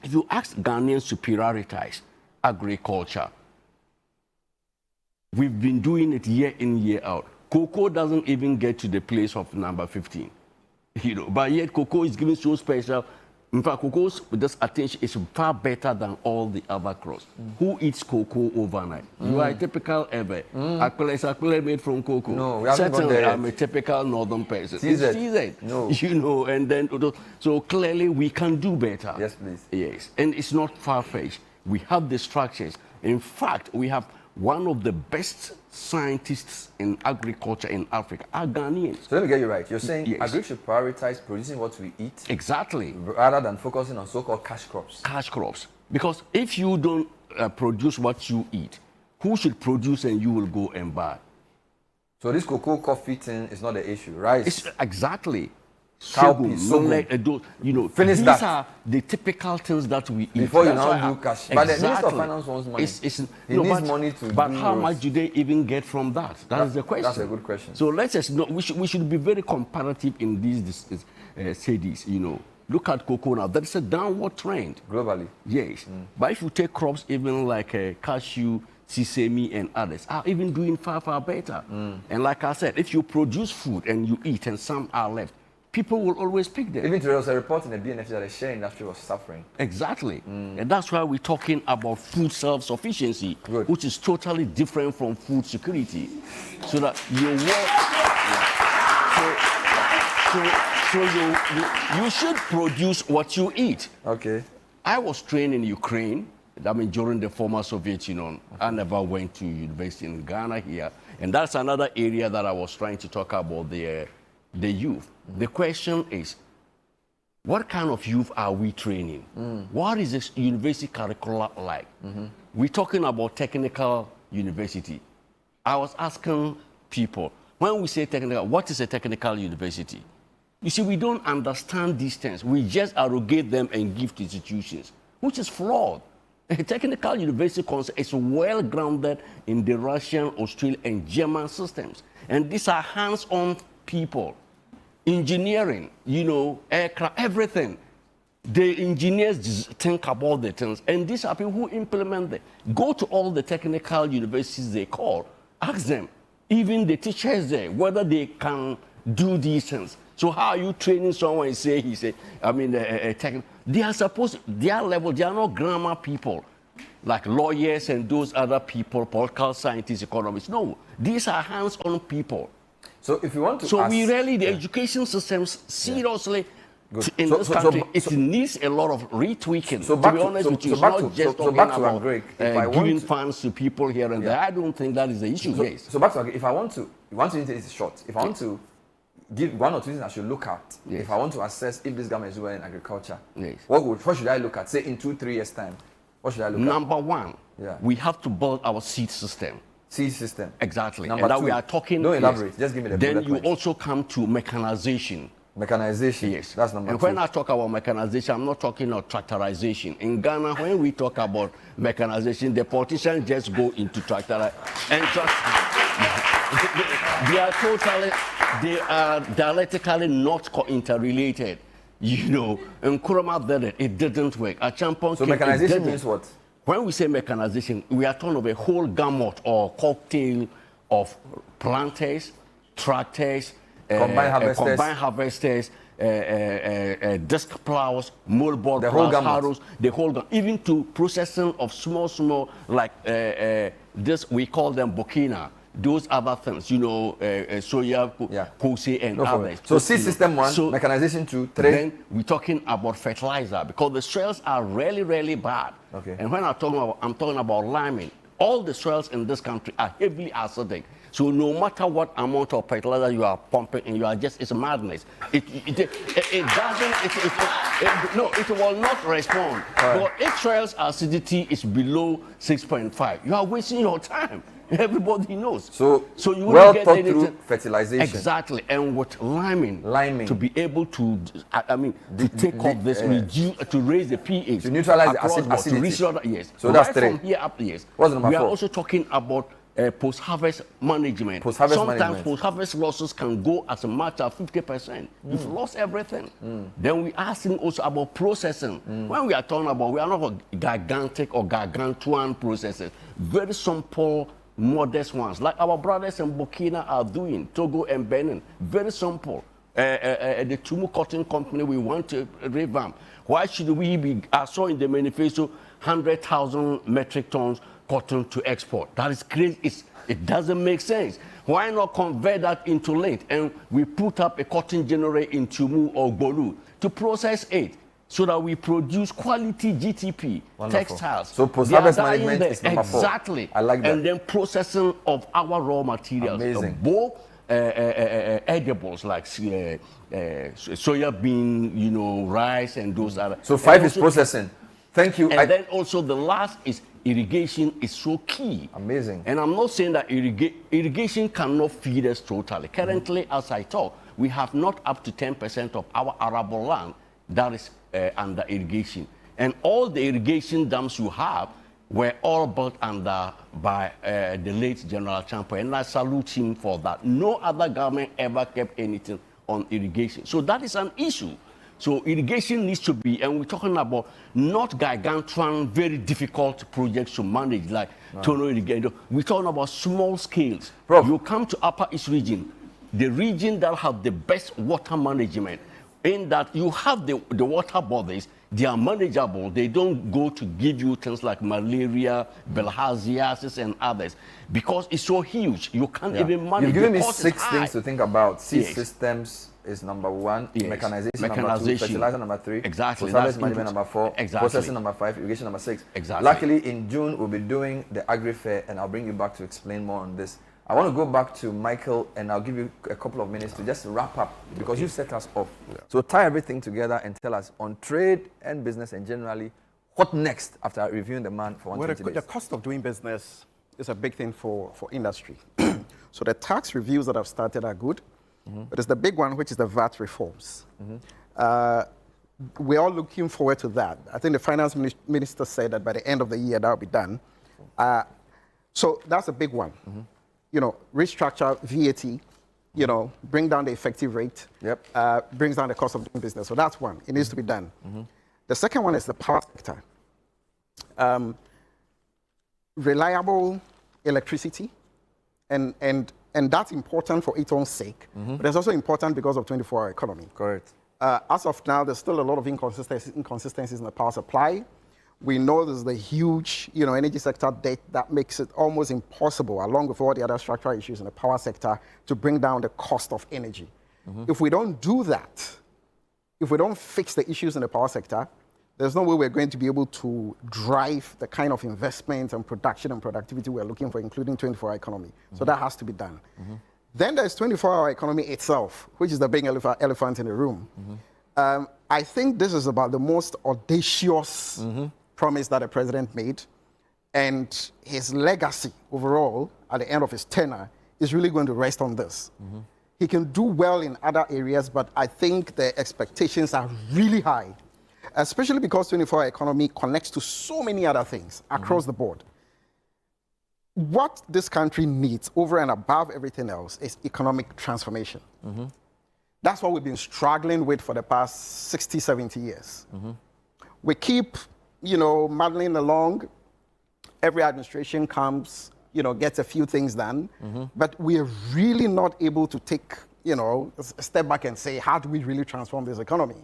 if you ask Ghanaians to prioritize agriculture, we've been doing it year in, year out. Cocoa doesn't even get to the place of number 15. You know, but yet cocoa is given so special. In fact, cocoa with this attention is far better than all the other crops. Who eats cocoa overnight? You are a typical Ebe. Akpele made from cocoa. No, we haven't Certainly, gone there I'm a typical northern person. It's seasoned. No. You know, and then, so clearly we can do better. Yes, please. Yes, and it's not far-fetched. We have the structures. In fact, we have one of the best scientists in agriculture in Africa are Ghanaians. So let me get you right. You're saying yes. agri should prioritize producing what we eat, exactly, rather than focusing on so-called cash crops. Cash crops. Because if you don't produce what you eat, who should produce and you will go and buy? So this cocoa coffee thing is not the issue, right? It's exactly. Cowpea, you know, finish these that. are the typical things that we eat. Before you That's now do cash. But the Minister of Finance wants money. He needs money to But do how roads. much do they even get from that? That is the question. That's a good question. So let's just know, we should be very comparative in these cities, you know. Look at cocoa now. That's a downward trend. Globally. Yes. But if you take crops even like cashew, sesame, and others, are even doing far, far better. And like I said, if you produce food and you eat and some are left, people will always pick them. Even there was a report in the BNF that the share industry was suffering. Exactly. And that's why we're talking about food self-sufficiency, which is totally different from food security. So that you should produce what you eat. Okay. I was trained in Ukraine. I mean, during the former Soviet Union. I never went to university in Ghana here. And that's another area that I was trying to talk about, the youth. The question is, what kind of youth are we training? What is this university curricula like? We're talking about technical university. I was asking people, when we say technical, what is a technical university? You see, we don't understand these things. We just arrogate them and give to institutions, which is flawed. A technical university concept is well grounded in the Russian, Australian, and German systems. And these are hands-on people. Engineering, you know, aircraft, everything. The engineers just think about the things, and these are people who implement them. Go to all the technical universities they call, ask them, even the teachers there, whether they can do these things. So how are you training someone and say, they are supposed, their level, they are not grammar people, like lawyers and those other people, political scientists, economists. No, these are hands-on people. So if you want to So ask, we really, the education systems, seriously, in this country, it needs a lot of retweaking. So to be honest with you, it's not just talking about Greg, giving funds to people here and there. I don't think that is the issue, yes. So back to if I want to, it's short. If I want to give one or two things I should look at, if I want to assess if this government is doing in agriculture, what should I look at? Say in 2-3 years' time, what should I look at? Number one, we have to build our seed system. Seed system. Exactly. Number and that two, we are talking. Don't elaborate. Just give me the Then you also come to mechanization. Mechanization. Yes. That's number two. And when I talk about mechanization, I'm not talking about tractorization. In Ghana, when we talk about mechanization, the politicians just go into tractor and just they are dialectically not interrelated. You know, in Kurama did it didn't work. At Champon, so mechanization means what? When we say mechanization, we are talking of a whole gamut or cocktail of planters, tractors, combine harvesters, disc plows, moldboard plows, harrows, the whole gamut, even to processing of small, like this, we call them bokina. Those other things, you know, soya, kose, and others. So seed system 1, mechanization 2, 3. Then we're talking about fertilizer because the soils are really, really bad. Okay. And when I'm talking about liming. All the soils in this country are heavily acidic. So no matter what amount of fertilizer you are pumping, and you are just, it's madness. It will not respond. But if soil's acidity is below 6.5, you are wasting your time. Everybody knows. So you well get thought anything. through fertilization. Exactly. And with liming to be able to, to take off this, to raise the pH. To neutralize the acidity. Yes. So that's 3. From here up, yes. What's number 4? We are also talking about post-harvest management. Sometimes post-harvest losses can go as much as 50%. You've lost everything. Then we are asking also about processing. When we are talking about, we are not gigantic or gargantuan processes. Very simple, modest ones, like our brothers in Burkina are doing, Togo and Benin. Very simple. The Tumu Cotton Company, we want to revamp. Why should we be, I saw in the manifesto, 100,000 metric tons cotton to export? That is crazy. It doesn't make sense. Why not convert that into lint? And we put up a cotton generator in Tumu or Bolu to process it. so that we produce quality GTP, Wonderful. textiles. So post-harvest management is number 4. Exactly. I like that. And then processing of our raw materials. Amazing. Both edibles like soya bean, you know, rice and those other. So 5 is processing. Thank you. And then also the last is irrigation is so key. Amazing. And I'm not saying that irrigation cannot feed us totally. Currently, as I talk, we have not up to 10% of our arable land that is under irrigation. And all the irrigation dams you have were all built under by the late General Champo, and I salute him for that. No other government ever kept anything on irrigation. So that is an issue. So irrigation needs to be, and we're talking about not gargantuan, very difficult projects to manage, like Tono irrigation. We're talking about small scales. Prof. You come to Upper East region, the region that have the best water management, in that you have the water bodies, they are manageable. They don't go to give you things like malaria, bilharziasis, and others, because it's so huge. You can't even manage. You've given me 6 things to think about. Seed systems is number 1. Yes. Mechanization number 2. Fertilizer number 3. Exactly. Post-harvest management number 4. Exactly. Processing number 5. Irrigation number 6. Exactly. Luckily, in June, we'll be doing the Agri-Fair, and I'll bring you back to explain more on this. I want to go back to Michael, and I'll give you a couple of minutes to just wrap up, because you set us off. Yeah. So tie everything together and tell us on trade and business and generally, what next after reviewing the man for 120 days? The cost of doing business is a big thing for industry. So the tax reviews that have started are good, but it's the big one, which is the VAT reforms. We're all looking forward to that. I think the finance minister said that by the end of the year, that will be done. So that's a big one. You know, restructure VAT, you know, bring down the effective rate, brings down the cost of doing business. So that's one. It needs to be done. The second one is the power sector. Reliable electricity, and that's important for its own sake, but it's also important because of 24-hour economy. Correct. As of now, there's still a lot of inconsistencies in the power supply. We know there's the huge, you know, energy sector debt that makes it almost impossible, along with all the other structural issues in the power sector, to bring down the cost of energy. If we don't do that, if we don't fix the issues in the power sector, there's no way we're going to be able to drive the kind of investment and production and productivity we're looking for, including 24-hour economy. So that has to be done. Then there's 24-hour economy itself, which is the big elephant in the room. I think this is about the most audacious promise that the president made, and his legacy overall at the end of his tenure is really going to rest on this. He can do well in other areas, but I think the expectations are really high, especially because 24-hour economy connects to so many other things across the board. What this country needs over and above everything else is economic transformation. That's what we've been struggling with for the past 60, 70 years. We keep, you know, muddling along. Every administration comes, you know, gets a few things done, but we're really not able to take, you know, a step back and say, how do we really transform this economy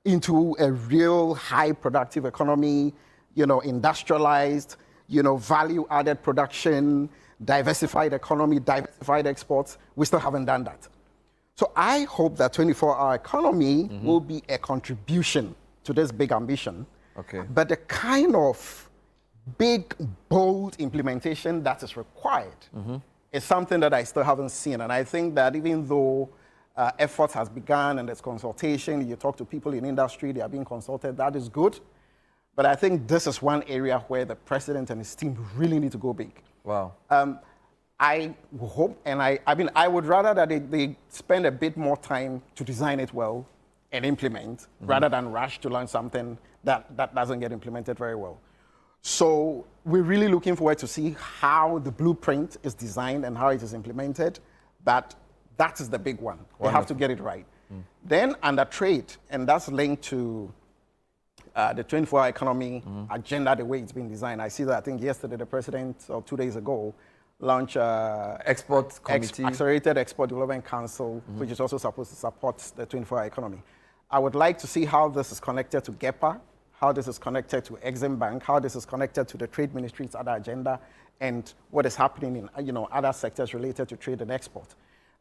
into a real high productive economy, you know, industrialized, you know, value-added production, diversified economy, diversified exports? We still haven't done that. So I hope that 24-hour economy will be a contribution to this big ambition. But the kind of big, bold implementation that is required is something that I still haven't seen. And I think that even though efforts has begun and there's consultation, you talk to people in industry, they are being consulted, that is good. But I think this is one area where the president and his team really need to go big. Wow. I hope, and I mean, I would rather that they spend a bit more time to design it well and implement, rather than rush to learn something that doesn't get implemented very well. So we're really looking forward to see how the blueprint is designed and how it is implemented, but that is the big one. We have to get it right. Then under trade, and that's linked to the 24-hour economy agenda, the way it's been designed. I see that, I think yesterday the president, or 2 days ago, launched Export Committee. Accelerated Export Development Council, which is also supposed to support the 24-hour economy. I would like to see how this is connected to GEPA, how this is connected to Exim Bank, how this is connected to the Trade Ministry's other agenda, and what is happening in, you know, other sectors related to trade and export.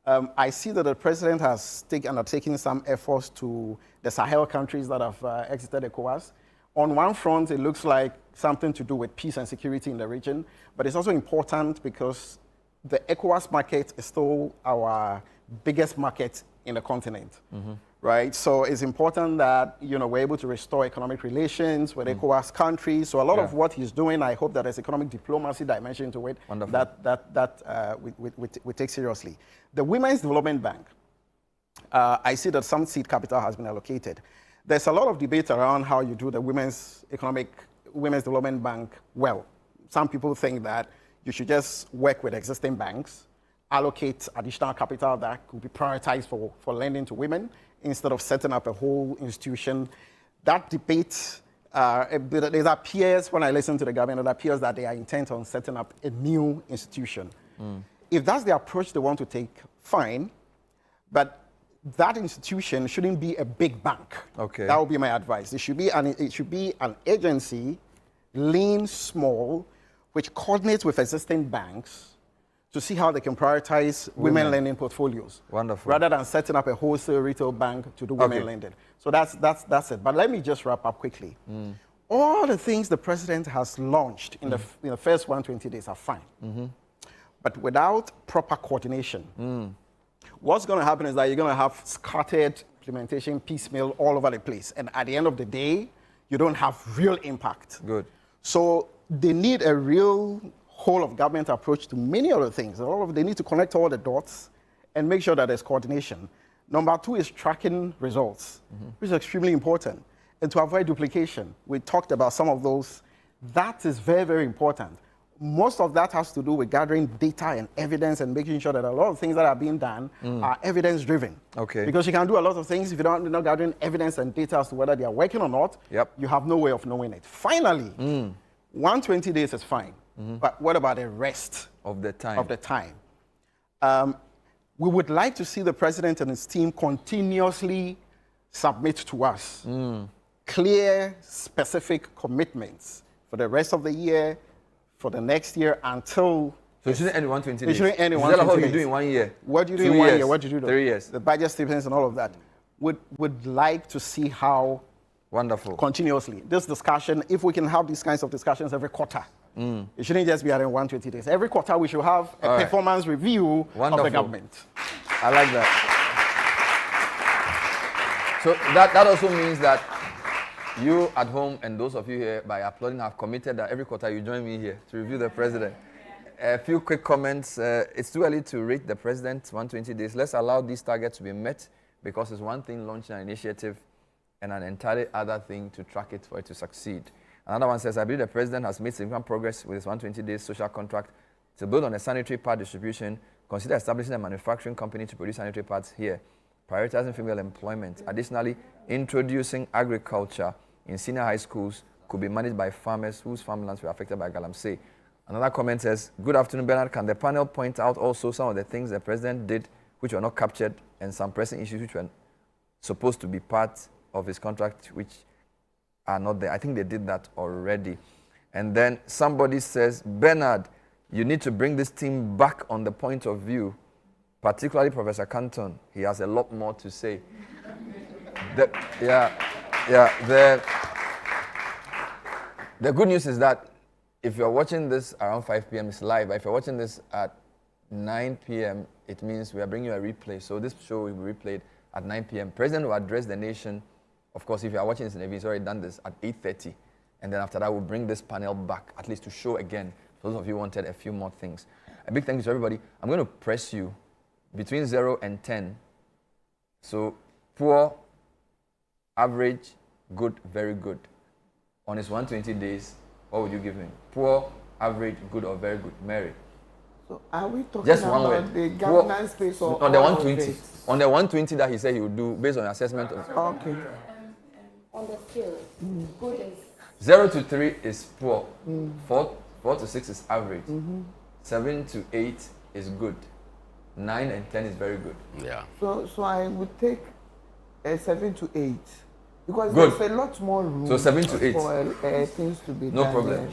I see that the president has undertaken some efforts to the Sahel countries that have exited ECOWAS. On one front, it looks like something to do with peace and security in the region, but it's also important because the ECOWAS market is still our biggest market in the continent, right? So it's important that, you know, we're able to restore economic relations with ECOWAS countries. So a lot of what he's doing, I hope that there's economic diplomacy dimension to it that we take seriously. The Women's Development Bank, I see that some seed capital has been allocated. There's a lot of debate around how you do the Women's Development Bank well. Some people think that you should just work with existing banks, allocate additional capital that could be prioritized for lending to women instead of setting up a whole institution. That debate, it appears, when I listen to the government, it appears that they are intent on setting up a new institution. If that's the approach they want to take, fine, but that institution shouldn't be a big bank. Okay. That would be my advice. It should be an agency, lean, small, which coordinates with existing banks to see how they can prioritize women lending portfolios. Wonderful. Rather than setting up a wholesale retail bank to do women lending. So that's it. But let me just wrap up quickly. All the things the president has launched in the first 120 days are fine. But without proper coordination, what's going to happen is that you're going to have scattered implementation piecemeal all over the place. And at the end of the day, you don't have real impact. Good. So they need a real whole of government approach to many other things. They need to connect all the dots and make sure that there's coordination. Number two is tracking results, which is extremely important. And to avoid duplication, we talked about some of those. That is very, very important. Most of that has to do with gathering data and evidence and making sure that a lot of things that are being done are evidence-driven. Okay. Because you can do a lot of things if you're not gathering evidence and data as to whether they are working or not. You have no way of knowing it. Finally, 120 days is fine. But what about the rest of the time? We would like to see the president and his team continuously submit to us clear, specific commitments for the rest of the year, for the next year, until... So it shouldn't end in 120 days? It shouldn't end in 120 days. What do you do in 1 year? What do you do in 1 year? What do you do? 3 years. The budget statements and all of that. Would like to see how... Wonderful. Continuously. This discussion, if we can have these kinds of discussions every quarter, it shouldn't just be at 120 days. Every quarter we should have a performance review of the government. I like that. So that also means that you at home and those of you here, by applauding, have committed that every quarter you join me here to review the president. A few quick comments. It's too early to rate the president 120 days. Let's allow these targets to be met, because it's one thing launching an initiative and an entirely other thing to track it for it to succeed. Another one says, I believe the president has made significant progress with his 120 days social contract to build on a sanitary pad distribution, consider establishing a manufacturing company to produce sanitary pads here, prioritizing female employment. Additionally, introducing agriculture in senior high schools could be managed by farmers whose farmlands were affected by galamsey. Another comment says, good afternoon, Bernard. Can the panel point out also some of the things the president did which were not captured and some pressing issues which were supposed to be part of his contract which are not there? I think they did that already. And then somebody says, Bernard, you need to bring this team back on the point of view, particularly Professor Canton. He has a lot more to say. The good news is that if you're watching this around 5 p.m., it's live. But if you're watching this at 9 p.m., it means we are bringing you a replay. So this show will be replayed at 9 p.m. President will address the nation. Of course, if you are watching this in he's already done this at 8:30. And then after that, we'll bring this panel back, at least to show again. Those of you wanted a few more things. A big thank you to everybody. I'm going to press you between 0 and 10. So poor, average, good, very good. On his 120 days, what would you give him? Poor, average, good, or very good? Mary. So are we talking just one about word. The governance space or on the 120? On the 120 that he said he would do based on assessment of... Okay. On the scale, good is... 0 to 3 is poor. 4 to 6 is average. 7 to 8 is good. 9 and 10 is very good. Yeah. So I would take a 7 to 8. Because good. There's a lot more room so 7 to 8. For things to be no done. problem.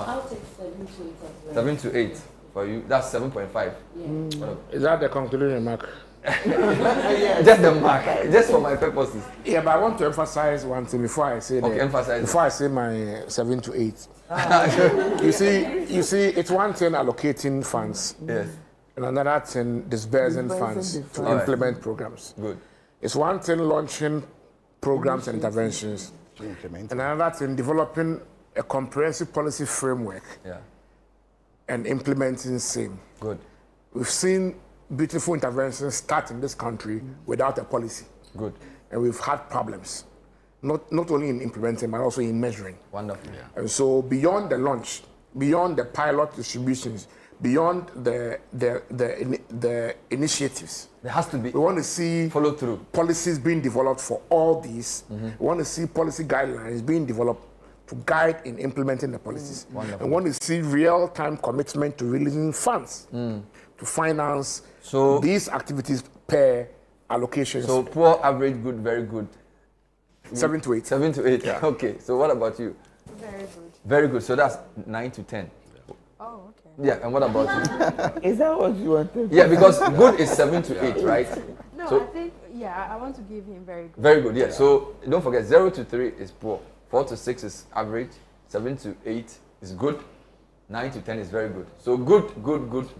I'll take 7 to 8 as well. 7 to 8 For you, that's 7.5. Is that the concluding remark? Just the mark, just for my purposes. Yeah, but I want to emphasize one thing before I say before I say my 7 to 8. you see, it's one thing allocating funds. Yes. And another thing disbursing funds to implement programs. Good. It's one thing launching programs and interventions. And another thing developing a comprehensive policy framework. And implementing same. Good. We've seen beautiful interventions start in this country without a policy. Good. And we've had problems, not only in implementing, but also in measuring. Wonderful. And so beyond the launch, beyond the pilot distributions, beyond the initiatives, there has to be. We want to see follow through policies being developed for all these. We want to see policy guidelines being developed to guide in implementing the policies. Wonderful. And want to see real-time commitment to releasing funds to finance these activities per allocations. So poor, average, good, very good. 7 to 8. 7 to 8. Yeah. Okay. So what about you? Very good. Very good. So that's 9 to 10. Oh, okay. Yeah. And what about you? Is that what you wanted? Yeah, because good is 7 to 8, right? No, so, I think I want to give him very good. Very good. Yeah. So don't forget, 0 to 3 is poor. 4 to 6 is average, 7 to 8 is good, 9 to 10 is very good. So good,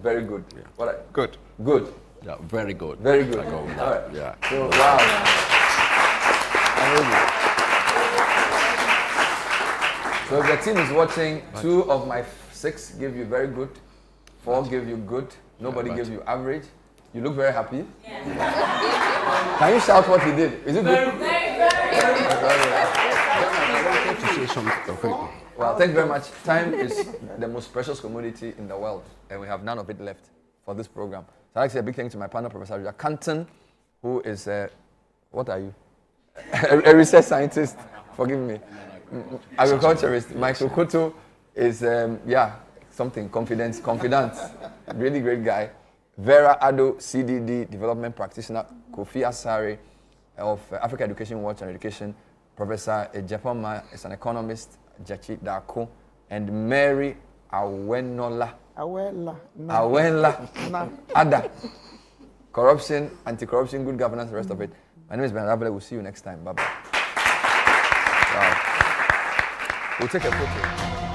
very good. Yeah. What? Good. Good. Yeah, very good. Very good. I go with All that. right. Yeah. So wow. So if the team is watching, 2 of my 6 give you very good, 4 give you good, nobody gives you average. You look very happy. Yeah. Can you shout what he did? Is it good? Well, thank you very much. Time is the most precious commodity in the world, and we have none of it left for this program. So I'd like to say a big thank you to my partner, Professor Richard Canton, who is what are you? a research scientist. Forgive me. Agriculturist. Michael Kutu is something confidant. Really great guy. Vera Addo, CDD, development practitioner. Kofi Asare of Africa Education Watch and Education. Professor Ejapoma is an economist, Jachi Dako, and Mary Awenola. Ada. Corruption, anti-corruption, good governance, the rest of it. My name is Ben Ravele. We'll see you next time. Bye-bye. Wow. We'll take a photo.